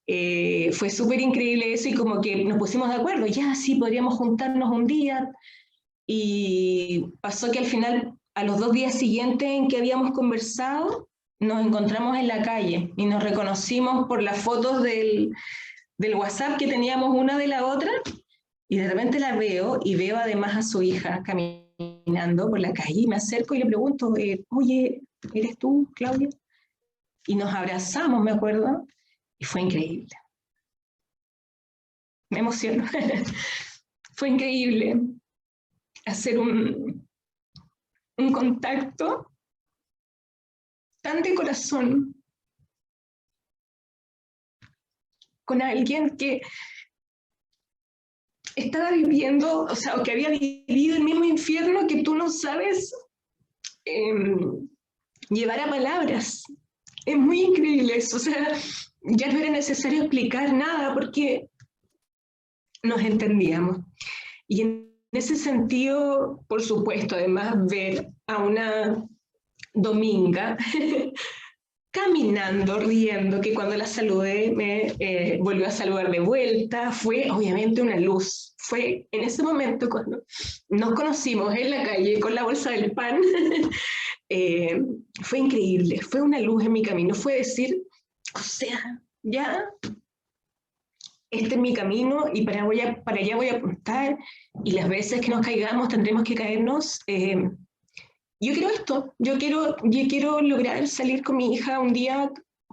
Fue súper increíble eso y como que nos pusimos de acuerdo, ya sí, podríamos juntarnos un día. Y pasó que al final, a los 2 días siguientes en que habíamos conversado, nos encontramos en la calle y nos reconocimos por las fotos del WhatsApp que teníamos una de la otra, y de repente la veo y veo además a su hija caminando por la calle y me acerco y le pregunto, oye, ¿eres tú, Claudia? Y nos abrazamos, me acuerdo, y fue increíble. Me emociono. Fue increíble hacer un contacto tan de corazón con alguien que estaba viviendo, o sea, o que había vivido el mismo infierno que tú no sabes llevar a palabras. Es muy increíble eso, o sea, ya no era necesario explicar nada porque nos entendíamos. Y en ese sentido, por supuesto, además ver a una Dominga caminando, riendo, que cuando la saludé me volvió a saludar de vuelta, fue obviamente una luz. Fue en ese momento cuando nos conocimos en la calle con la bolsa del pan, fue increíble, fue una luz en mi camino, fue decir, o sea, ya, este es mi camino y para allá voy a apuntar y las veces que nos caigamos tendremos que caernos. Yo quiero esto, yo quiero lograr salir con mi hija un día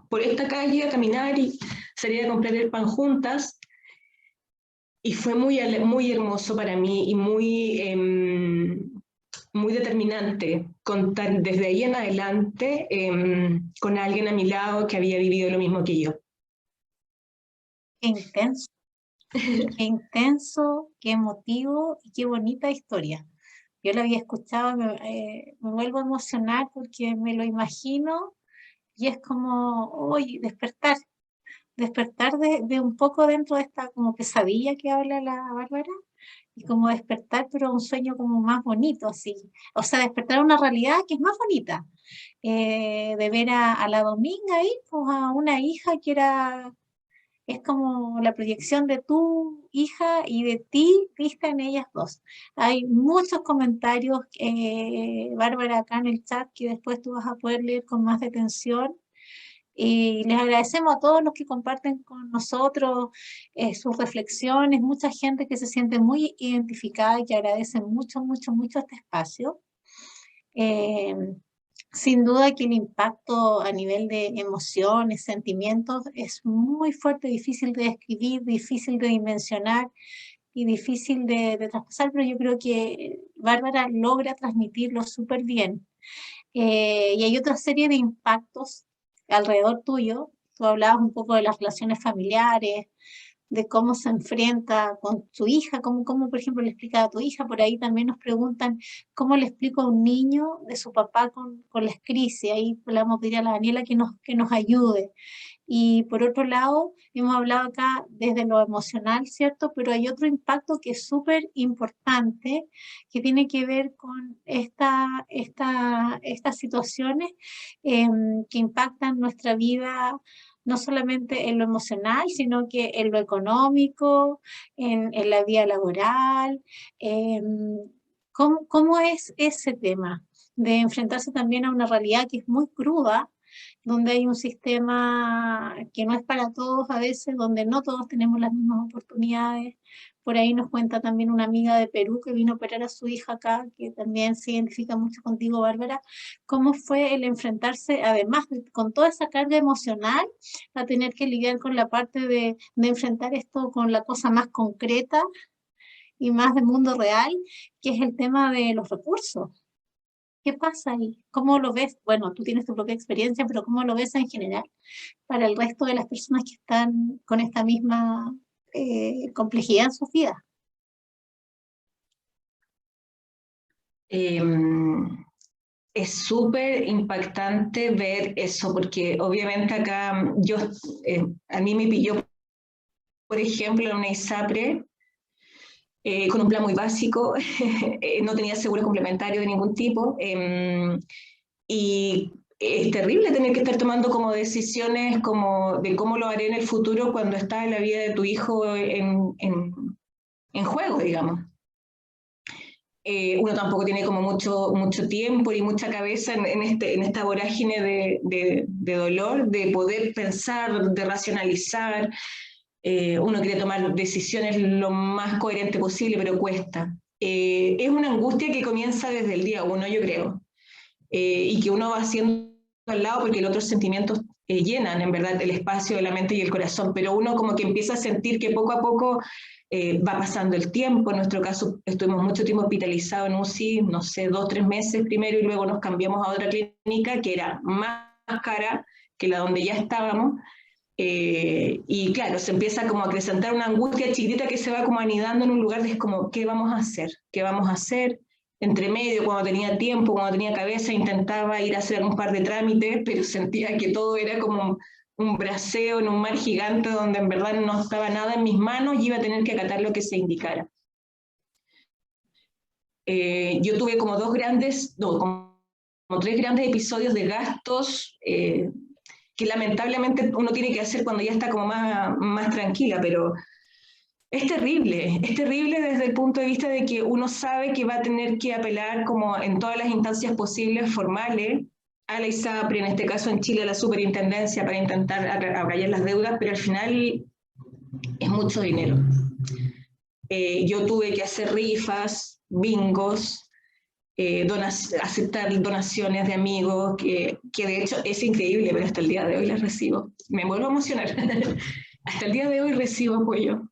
por esta calle a caminar y salir a comprar el pan juntas. Y fue muy hermoso para mí y muy determinante contar desde ahí en adelante con alguien a mi lado que había vivido lo mismo que yo. Qué intenso. Qué intenso, qué emotivo y qué bonita historia. Yo la había escuchado, me vuelvo a emocionar porque me lo imagino y es como, hoy despertar de un poco dentro de esta como pesadilla que habla la Bárbara y como despertar, pero un sueño como más bonito, así. O sea, despertar a una realidad que es más bonita. De ver a la Dominga ahí, pues a una hija que era, es como la proyección de tu hija y de ti vista en ellas dos. Hay muchos comentarios, Bárbara, acá en el chat, que después tú vas a poder leer con más detención. Y les agradecemos a todos los que comparten con nosotros sus reflexiones, mucha gente que se siente muy identificada y que agradece mucho, mucho, mucho este espacio. Eh, Sin duda que el impacto a nivel de emociones, sentimientos, es muy fuerte, difícil de describir, difícil de dimensionar y difícil de traspasar, pero yo creo que Bárbara logra transmitirlo súper bien. Y hay otra serie de impactos alrededor tuyo. Tú hablabas un poco de las relaciones familiares, de cómo se enfrenta con su hija, cómo, por ejemplo, le explica a tu hija. Por ahí también nos preguntan cómo le explico a un niño de su papá con las crisis. Ahí le vamos a pedir a la Daniela que nos ayude. Y por otro lado, hemos hablado acá desde lo emocional, ¿cierto? Pero hay otro impacto que es súper importante, que tiene que ver con estas situaciones que impactan nuestra vida, no solamente en lo emocional, sino que en lo económico, en la vida laboral. ¿Cómo es ese tema de enfrentarse también a una realidad que es muy cruda, donde hay un sistema que no es para todos a veces, donde no todos tenemos las mismas oportunidades? Por ahí nos cuenta también una amiga de Perú que vino a operar a su hija acá, que también se identifica mucho contigo, Bárbara. ¿Cómo fue el enfrentarse, además con toda esa carga emocional, a tener que lidiar con la parte de enfrentar esto con la cosa más concreta y más del mundo real, que es el tema de los recursos? ¿Qué pasa ahí? ¿Cómo lo ves? Bueno, tú tienes tu propia experiencia, pero ¿cómo lo ves en general para el resto de las personas que están con esta misma complejidad en sus vidas? Es súper impactante ver eso, porque obviamente acá a mí me pilló, por ejemplo, en una ISAPRE, con un plan muy básico, no tenía seguro complementario de ningún tipo, y es terrible tener que estar tomando como decisiones como de cómo lo haré en el futuro cuando está la vida de tu hijo en juego, digamos. Uno tampoco tiene como mucho tiempo y mucha cabeza en esta vorágine de dolor, de poder pensar, de racionalizar. Uno quiere tomar decisiones lo más coherente posible, pero cuesta. Es una angustia que comienza desde el día uno, yo creo, y que uno va haciendo al lado porque los otros sentimientos llenan, en verdad, el espacio de la mente y el corazón, pero uno como que empieza a sentir que poco a poco va pasando el tiempo. En nuestro caso estuvimos mucho tiempo hospitalizados en UCI, no sé, 2, 3 meses primero, y luego nos cambiamos a otra clínica que era más cara que la donde ya estábamos. Y claro, se empieza como a acrecentar una angustia chiquitita que se va como anidando en un lugar de es como, ¿qué vamos a hacer? ¿Qué vamos a hacer? Entre medio, cuando tenía tiempo, cuando tenía cabeza, intentaba ir a hacer un par de trámites, pero sentía que todo era como un braseo en un mar gigante donde en verdad no estaba nada en mis manos y iba a tener que acatar lo que se indicara. Yo tuve como como 3 grandes episodios de gastos que lamentablemente uno tiene que hacer cuando ya está como más tranquila, pero es terrible desde el punto de vista de que uno sabe que va a tener que apelar como en todas las instancias posibles, formales, a la ISAPRE, en este caso en Chile a la superintendencia para intentar abrayar las deudas, pero al final es mucho dinero. Yo tuve que hacer rifas, bingos, aceptar donaciones de amigos, que de hecho es increíble, pero hasta el día de hoy las recibo. Me vuelvo a emocionar. Hasta el día de hoy recibo apoyo.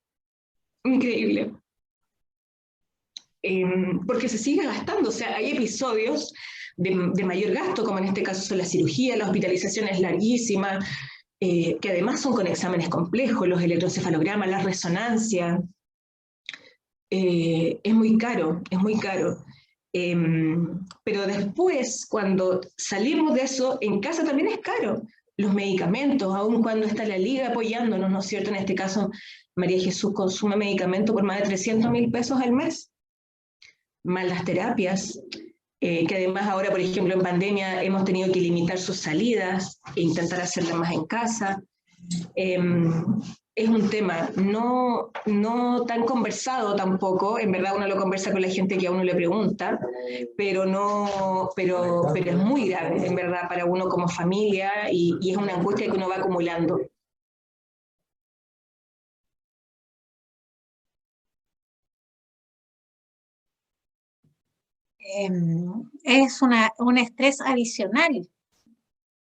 Increíble. Porque se sigue gastando, o sea, hay episodios de mayor gasto, como en este caso son la cirugía, la hospitalización es larguísima, que además son con exámenes complejos, los electroencefalogramas, las resonancias. Es muy caro, es muy caro. Pero después, cuando salimos de eso, en casa también es caro. Los medicamentos, aun cuando está la liga apoyándonos, ¿no es cierto? En este caso, María Jesús consume medicamentos por más de 300.000 pesos al mes, más las terapias, que además ahora, por ejemplo, en pandemia hemos tenido que limitar sus salidas e intentar hacerlas más en casa. Es un tema no tan conversado tampoco, en verdad uno lo conversa con la gente que a uno le pregunta, pero es muy grave, en verdad, para uno como familia y es una angustia que uno va acumulando. Es un estrés adicional,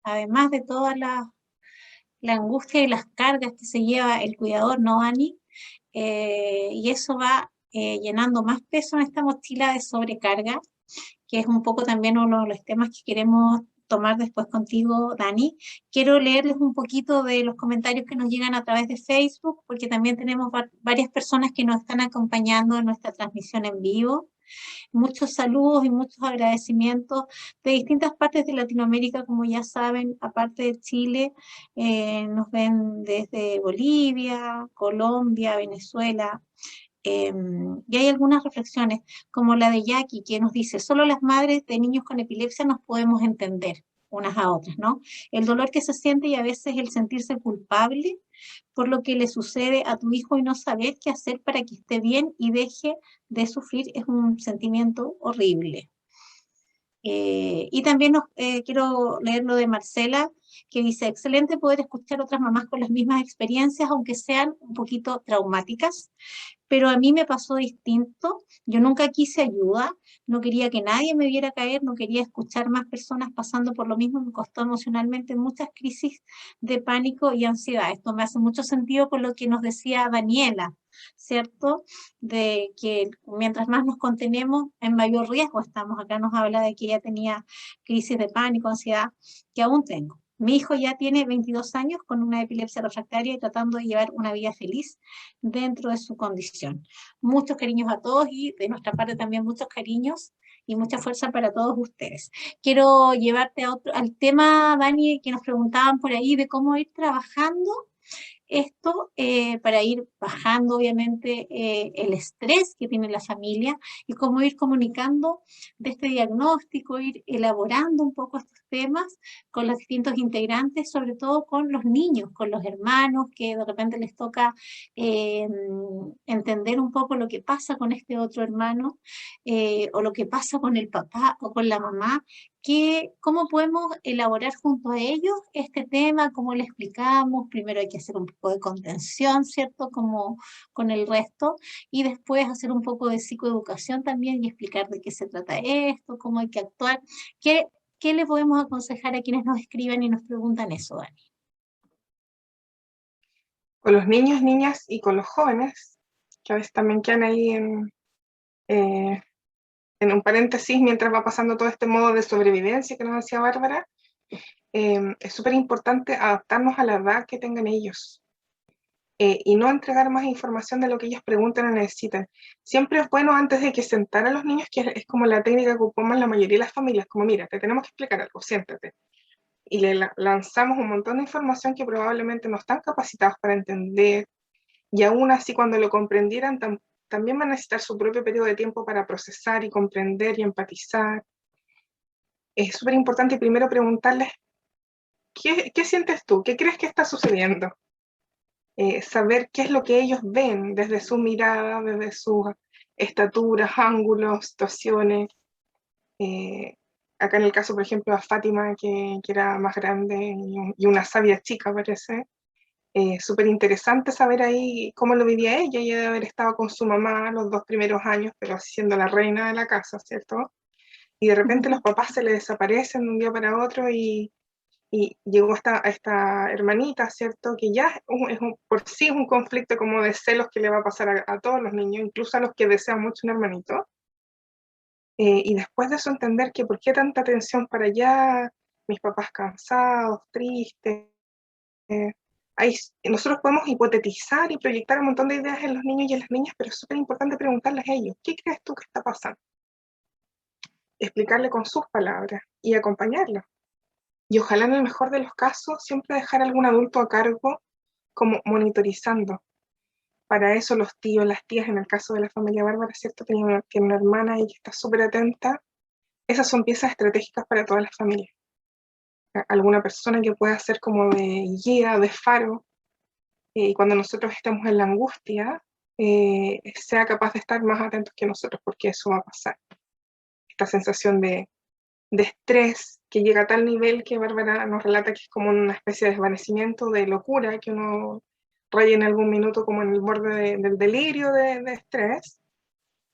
además de toda la angustia y las cargas que se lleva el cuidador, ¿no, Ani? Y eso va llenando más peso en esta mochila de sobrecarga, que es un poco también uno de los temas que queremos tomar después contigo, Dani. Quiero leerles un poquito de los comentarios que nos llegan a través de Facebook, porque también tenemos varias personas que nos están acompañando en nuestra transmisión en vivo. Muchos saludos y muchos agradecimientos de distintas partes de Latinoamérica, como ya saben, aparte de Chile, nos ven desde Bolivia, Colombia, Venezuela. Y hay algunas reflexiones, como la de Jackie, que nos dice, solo las madres de niños con epilepsia nos podemos entender unas a otras, ¿no? El dolor que se siente y a veces el sentirse culpable por lo que le sucede a tu hijo y no saber qué hacer para que esté bien y deje de sufrir es un sentimiento horrible. Y también quiero leer lo de Marcela, que dice, excelente poder escuchar otras mamás con las mismas experiencias, aunque sean un poquito traumáticas, pero a mí me pasó distinto. Yo nunca quise ayuda, no quería que nadie me viera caer, no quería escuchar más personas pasando por lo mismo, me costó emocionalmente muchas crisis de pánico y ansiedad. Esto me hace mucho sentido con lo que nos decía Daniela, ¿cierto? De que mientras más nos contenemos, en mayor riesgo estamos. Acá nos habla de que ella tenía crisis de pánico, ansiedad, que aún tengo. Mi hijo ya tiene 22 años con una epilepsia refractaria y tratando de llevar una vida feliz dentro de su condición. Muchos cariños a todos y de nuestra parte también muchos cariños y mucha fuerza para todos ustedes. Quiero llevarte al tema, Dani, que nos preguntaban por ahí de cómo ir trabajando esto para ir bajando, obviamente, el estrés que tiene la familia y cómo ir comunicando de este diagnóstico, ir elaborando un poco estos temas con los distintos integrantes, sobre todo con los niños, con los hermanos, que de repente les toca entender un poco lo que pasa con este otro hermano o lo que pasa con el papá o con la mamá, cómo podemos elaborar junto a ellos este tema, cómo le explicamos, primero hay que hacer un poco de contención, ¿cierto? Como con el resto, y después hacer un poco de psicoeducación también y explicar de qué se trata esto, cómo hay que actuar. ¿Qué le podemos aconsejar a quienes nos escriben y nos preguntan eso, Dani? Con los niños, niñas y con los jóvenes, que a veces también quedan ahí en un paréntesis mientras va pasando todo este modo de sobrevivencia que nos decía Bárbara, es súper importante adaptarnos a la edad que tengan ellos y no entregar más información de lo que ellos preguntan o necesitan. Siempre es bueno antes de que sentar a los niños, que es como la técnica que ocupamos la mayoría de las familias, como mira, te tenemos que explicar algo, siéntate. Y le lanzamos un montón de información que probablemente no están capacitados para entender, y aún así cuando lo comprendieran también van a necesitar su propio periodo de tiempo para procesar y comprender y empatizar. Es súper importante primero preguntarles, ¿qué sientes tú? ¿Qué crees que está sucediendo? Saber qué es lo que ellos ven desde su mirada, desde sus estaturas, ángulos, situaciones. Acá en el caso, por ejemplo, a Fátima, que era más grande y una sabia chica, parece. Súper interesante saber ahí cómo lo vivía ella. Ella debe haber estado con su mamá los 2 primeros años, pero siendo la reina de la casa, ¿cierto? Y de repente los papás se le desaparecen de un día para otro y llegó esta hermanita, ¿cierto? Que ya por sí es un conflicto como de celos que le va a pasar a todos los niños, incluso a los que desean mucho un hermanito. Y después de eso entender que por qué tanta tensión para allá, mis papás cansados, tristes, nosotros podemos hipotetizar y proyectar un montón de ideas en los niños y en las niñas, pero es súper importante preguntarles a ellos, ¿qué crees tú que está pasando? Explicarle con sus palabras y acompañarlos. Y ojalá en el mejor de los casos siempre dejar a algún adulto a cargo como monitorizando. Para eso los tíos, las tías, en el caso de la familia Bárbara, ¿cierto? Tiene una hermana y que está súper atenta. Esas son piezas estratégicas para todas las familias. Alguna persona que pueda ser como de guía, de faro, y cuando nosotros estemos en la angustia, sea capaz de estar más atentos que nosotros, porque eso va a pasar. Esta sensación de estrés que llega a tal nivel que Bárbara nos relata que es como una especie de desvanecimiento, de locura, que uno raya en algún minuto como en el borde del delirio de estrés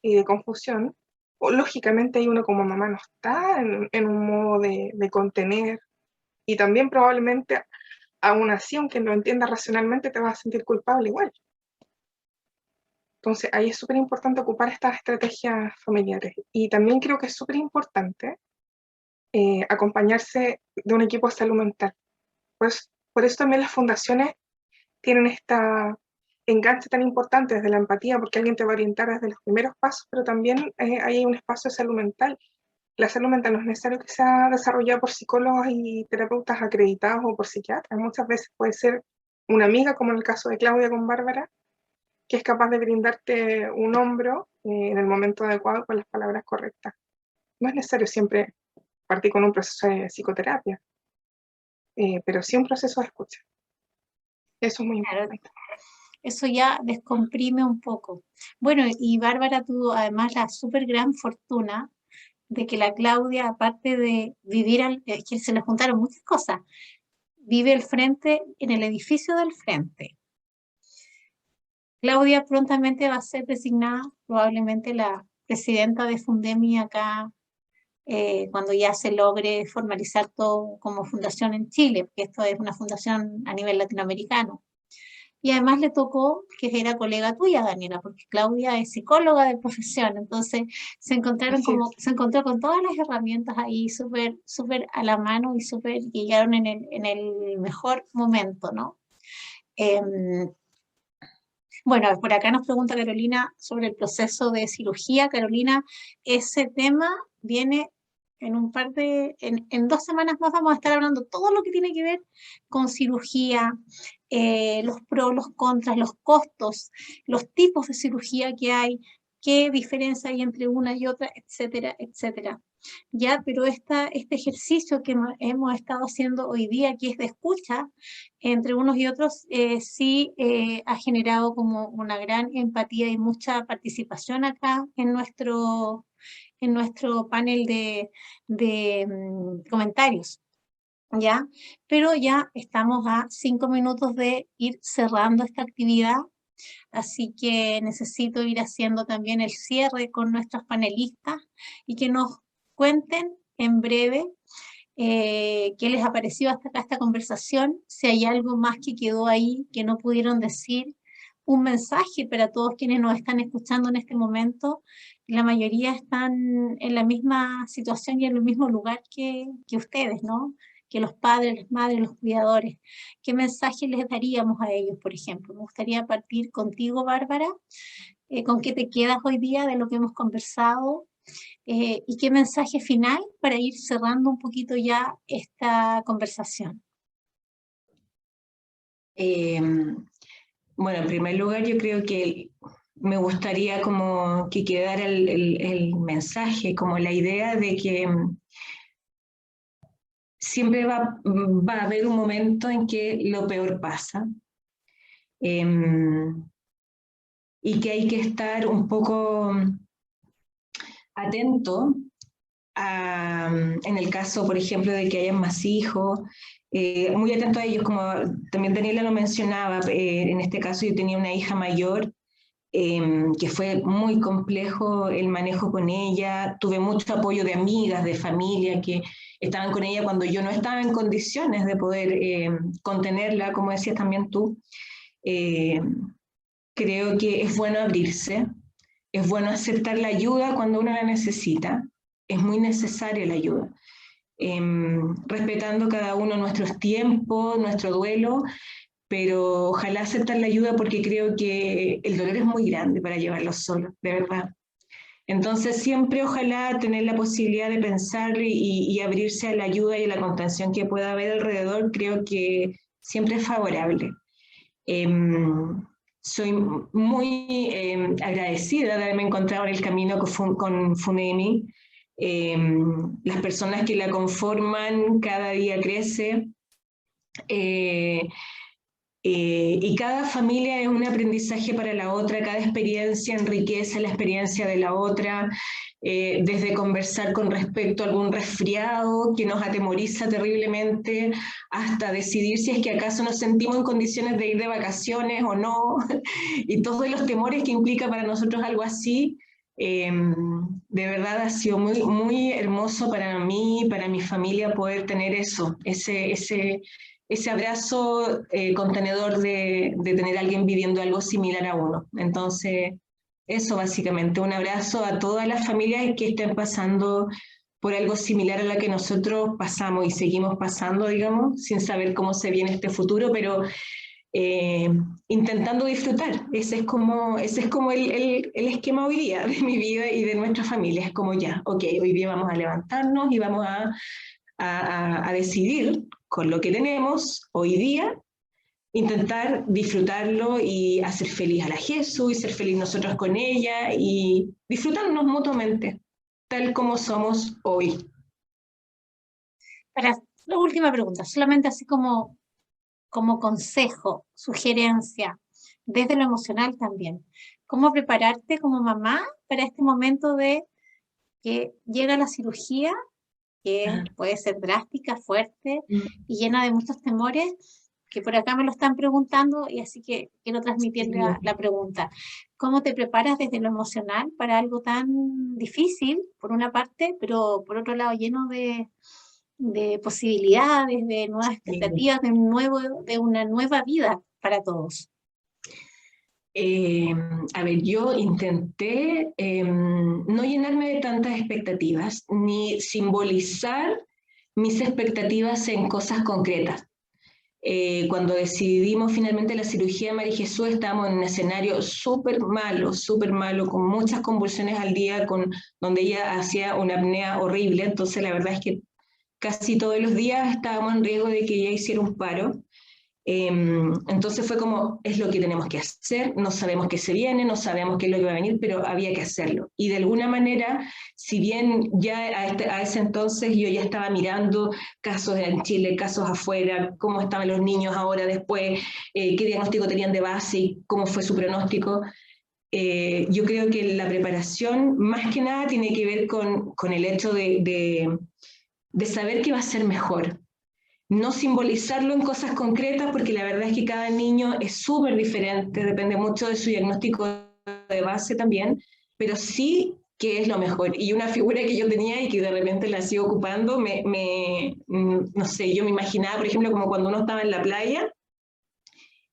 y de confusión. O, lógicamente ahí uno como mamá no está en un modo de contener, y también probablemente aún así, aunque lo entiendas racionalmente, te vas a sentir culpable igual. Entonces ahí es súper importante ocupar estas estrategias familiares. Y también creo que es súper importante acompañarse de un equipo de salud mental. Pues, por eso también las fundaciones tienen esta enganche tan importante desde la empatía, porque alguien te va a orientar desde los primeros pasos, pero también hay un espacio de salud mental. La salud mental no es necesario que sea desarrollada por psicólogos y terapeutas acreditados o por psiquiatras. Muchas veces puede ser una amiga, como en el caso de Claudia con Bárbara, que es capaz de brindarte un hombro en el momento adecuado con las palabras correctas. No es necesario siempre partir con un proceso de psicoterapia, pero sí un proceso de escucha. Eso es muy importante. Eso ya descomprime un poco. Bueno, y Bárbara tuvo además la súper gran fortuna de que la Claudia, aparte de vivir, que se le juntaron muchas cosas, vive al frente, en el edificio del frente. Claudia prontamente va a ser designada probablemente la presidenta de Fundemi acá, cuando ya se logre formalizar todo como fundación en Chile, porque esto es una fundación a nivel latinoamericano. Y además le tocó que era colega tuya, Daniela, porque Claudia es psicóloga de profesión, entonces se encontró con todas las herramientas ahí súper a la mano y llegaron en el mejor momento, ¿no? Bueno, por acá nos pregunta Carolina sobre el proceso de cirugía. Carolina, ese tema viene en 2 semanas más vamos a estar hablando todo lo que tiene que ver con cirugía, los pros, los contras, los costos, los tipos de cirugía que hay, qué diferencia hay entre una y otra, etcétera, etcétera. Ya, pero este ejercicio que hemos estado haciendo hoy día, que es de escucha entre unos y otros, sí ha generado como una gran empatía y mucha participación acá en nuestro panel de comentarios, ¿ya? Pero ya estamos a 5 minutos de ir cerrando esta actividad, así que necesito ir haciendo también el cierre con nuestros panelistas y que nos cuenten en breve qué les ha parecido hasta acá esta conversación, si hay algo más que quedó ahí que no pudieron decir, un mensaje para todos quienes nos están escuchando en este momento. La mayoría están en la misma situación y en el mismo lugar que ustedes, ¿no? Que los padres, las madres, los cuidadores. ¿Qué mensaje les daríamos a ellos, por ejemplo? Me gustaría partir contigo, Bárbara. ¿Con qué te quedas hoy día de lo que hemos conversado? ¿Y qué mensaje final para ir cerrando un poquito ya esta conversación? Bueno, en primer lugar yo creo que me gustaría como que quedara el mensaje, como la idea de que siempre va a haber un momento en que lo peor pasa, y que hay que estar un poco atento en el caso, por ejemplo, de que hayan más hijos, muy atento a ellos, como también Daniela lo mencionaba. En este caso yo tenía una hija mayor, que fue muy complejo el manejo con ella. Tuve mucho apoyo de amigas, de familia que estaban con ella cuando yo no estaba en condiciones de poder contenerla, como decías también tú. Creo que es bueno abrirse, es bueno aceptar la ayuda cuando uno la necesita, es muy necesaria la ayuda. respetando cada uno nuestros tiempos, nuestro duelo, pero ojalá aceptar la ayuda porque creo que el dolor es muy grande para llevarlo solo, de verdad. Entonces siempre ojalá tener la posibilidad de pensar y abrirse a la ayuda y a la contención que pueda haber alrededor, creo que siempre es favorable. Soy muy agradecida de haberme encontrado en el camino con Funemi. Las personas que la conforman cada día crece. Y cada familia es un aprendizaje para la otra, cada experiencia enriquece la experiencia de la otra, desde conversar con respecto a algún resfriado que nos atemoriza terriblemente, hasta decidir si es que acaso nos sentimos en condiciones de ir de vacaciones o no, y todos los temores que implica para nosotros algo así. De verdad ha sido muy, muy hermoso para mí, para mi familia, poder tener eso, ese abrazo contenedor de tener a alguien viviendo algo similar a uno. Entonces, eso básicamente, un abrazo a todas las familias que estén pasando por algo similar a la que nosotros pasamos y seguimos pasando, digamos, sin saber cómo se viene este futuro, pero intentando disfrutar. Ese es como el esquema hoy día de mi vida y de nuestra familia. Es como ya, ok, hoy día vamos a levantarnos y vamos a decidir con lo que tenemos hoy día, intentar disfrutarlo y hacer feliz a la Jesús y ser feliz nosotros con ella y disfrutarnos mutuamente, tal como somos hoy. Para la última pregunta, solamente así como consejo, sugerencia, desde lo emocional también. ¿Cómo prepararte como mamá para este momento de que llega la cirugía, que puede ser drástica, fuerte y llena de muchos temores, que por acá me lo están preguntando y así que quiero transmitirle la pregunta? ¿Cómo te preparas desde lo emocional para algo tan difícil, por una parte, pero por otro lado lleno de posibilidades, de nuevas expectativas, de una nueva vida para todos? A ver, yo intenté no llenarme de tantas expectativas, ni simbolizar mis expectativas en cosas concretas. Cuando decidimos finalmente la cirugía de María Jesús, estábamos en un escenario súper malo, con muchas convulsiones al día, donde ella hacía una apnea horrible, entonces la verdad es que casi todos los días estábamos en riesgo de que ella hiciera un paro. Entonces fue como, es lo que tenemos que hacer, no sabemos qué se viene, no sabemos qué es lo que va a venir, pero había que hacerlo. Y de alguna manera, si bien ya a ese entonces yo ya estaba mirando casos en Chile, casos afuera, cómo estaban los niños ahora después, qué diagnóstico tenían de base y cómo fue su pronóstico, yo creo que la preparación más que nada tiene que ver con el hecho de saber que va a ser mejor. No simbolizarlo en cosas concretas, porque la verdad es que cada niño es súper diferente, depende mucho de su diagnóstico de base también, pero sí que es lo mejor. Y una figura que yo tenía y que de repente la sigo ocupando, no sé, yo me imaginaba, por ejemplo, como cuando uno estaba en la playa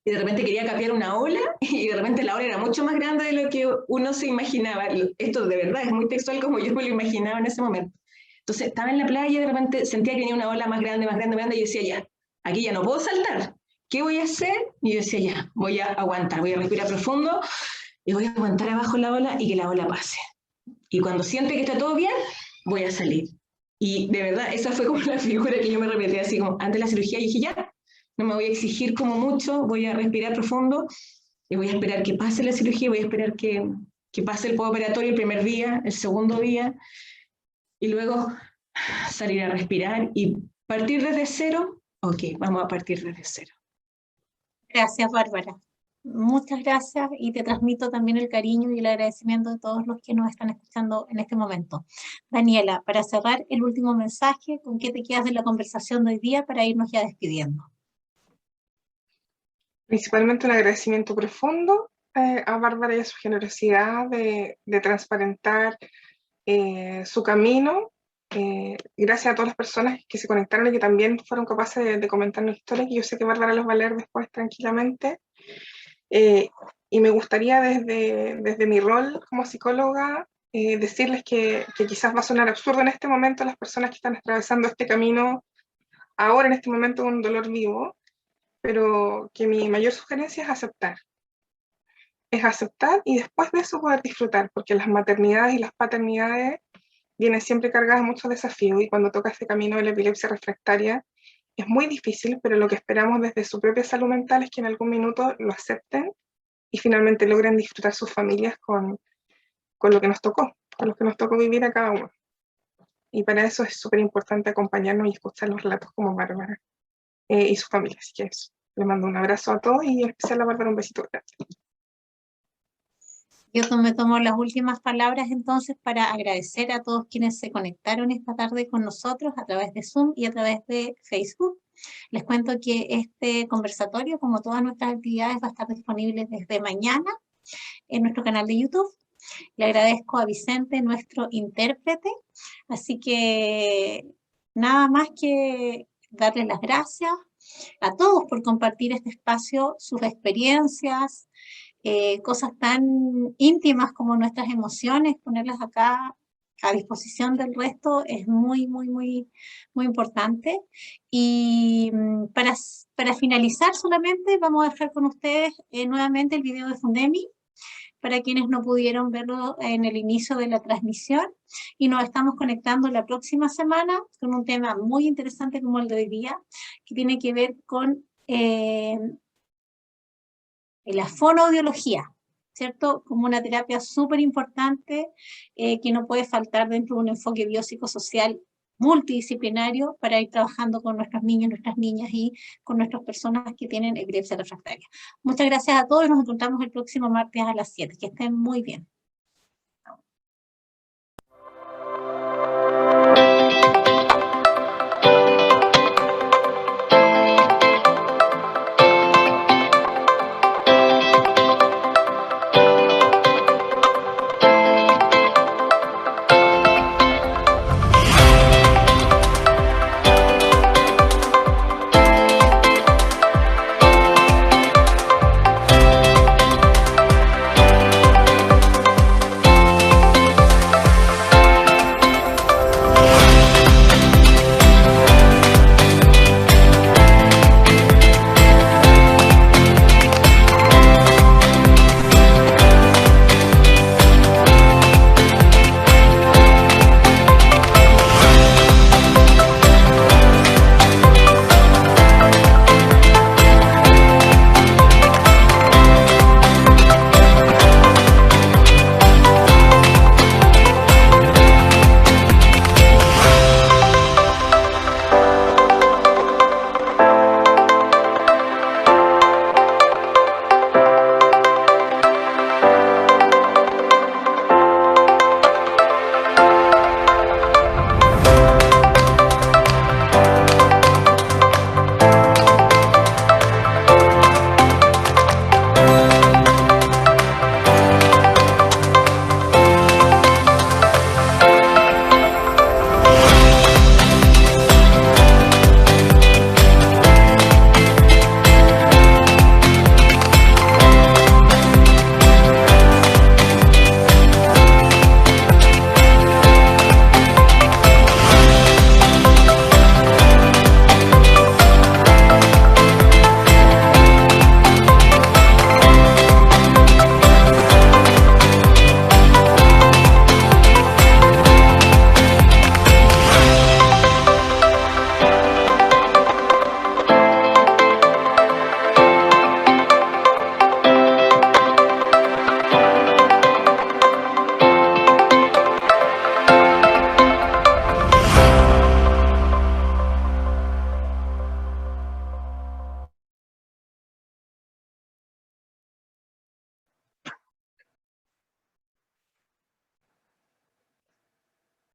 y de repente quería capear una ola y de repente la ola era mucho más grande de lo que uno se imaginaba. Esto de verdad es muy textual como yo me lo imaginaba en ese momento. Entonces estaba en la playa y de repente sentía que venía una ola más grande, y yo decía, ya, aquí ya no puedo saltar. ¿Qué voy a hacer? Y yo decía, ya, voy a aguantar, voy a respirar profundo y voy a aguantar abajo la ola y que la ola pase. Y cuando siente que está todo bien, voy a salir. Y de verdad, esa fue como la figura que yo me repetía, así como antes de la cirugía, y dije, ya, no me voy a exigir como mucho, voy a respirar profundo y voy a esperar que pase la cirugía, voy a esperar que pase el postoperatorio el primer día, el segundo día, y luego salir a respirar y partir desde cero. Ok, vamos a partir desde cero. Gracias, Bárbara. Muchas gracias y te transmito también el cariño y el agradecimiento de todos los que nos están escuchando en este momento. Daniela, para cerrar el último mensaje, ¿con qué te quedas de la conversación de hoy día para irnos ya despidiendo? Principalmente un agradecimiento profundo a Bárbara y a su generosidad de transparentar su camino. Gracias a todas las personas que se conectaron y que también fueron capaces de comentarnos historias, que yo sé que Bárbara los va a leer después tranquilamente. Y me gustaría desde mi rol como psicóloga decirles que quizás va a sonar absurdo en este momento a las personas que están atravesando este camino ahora en este momento con un dolor vivo, pero que mi mayor sugerencia es aceptar. Es aceptar y después de eso poder disfrutar, porque las maternidades y las paternidades vienen siempre cargadas de muchos desafíos y cuando toca este camino de la epilepsia refractaria es muy difícil, pero lo que esperamos desde su propia salud mental es que en algún minuto lo acepten y finalmente logren disfrutar sus familias con lo que nos tocó, con lo que nos tocó vivir a cada uno. Y para eso es súper importante acompañarnos y escuchar los relatos como Bárbara y su familia. Así que eso, le mando un abrazo a todos y en especial a Bárbara un besito grande. Yo me tomo las últimas palabras entonces para agradecer a todos quienes se conectaron esta tarde con nosotros a través de Zoom y a través de Facebook. Les cuento que este conversatorio, como todas nuestras actividades, va a estar disponible desde mañana en nuestro canal de YouTube. Le agradezco a Vicente, nuestro intérprete, así que nada más que darles las gracias a todos por compartir este espacio, sus experiencias, cosas tan íntimas como nuestras emociones, ponerlas acá a disposición del resto es muy, muy, muy, muy importante. Y para finalizar solamente vamos a dejar con ustedes nuevamente el video de Fundemi, para quienes no pudieron verlo en el inicio de la transmisión, y nos estamos conectando la próxima semana con un tema muy interesante como el de hoy día, que tiene que ver con la fonoaudiología, ¿cierto? Como una terapia súper importante que no puede faltar dentro de un enfoque biopsicosocial multidisciplinario para ir trabajando con nuestros niños, nuestras niñas y con nuestras personas que tienen epilepsia refractaria. Muchas gracias a todos y nos encontramos el próximo martes a las 7. Que estén muy bien.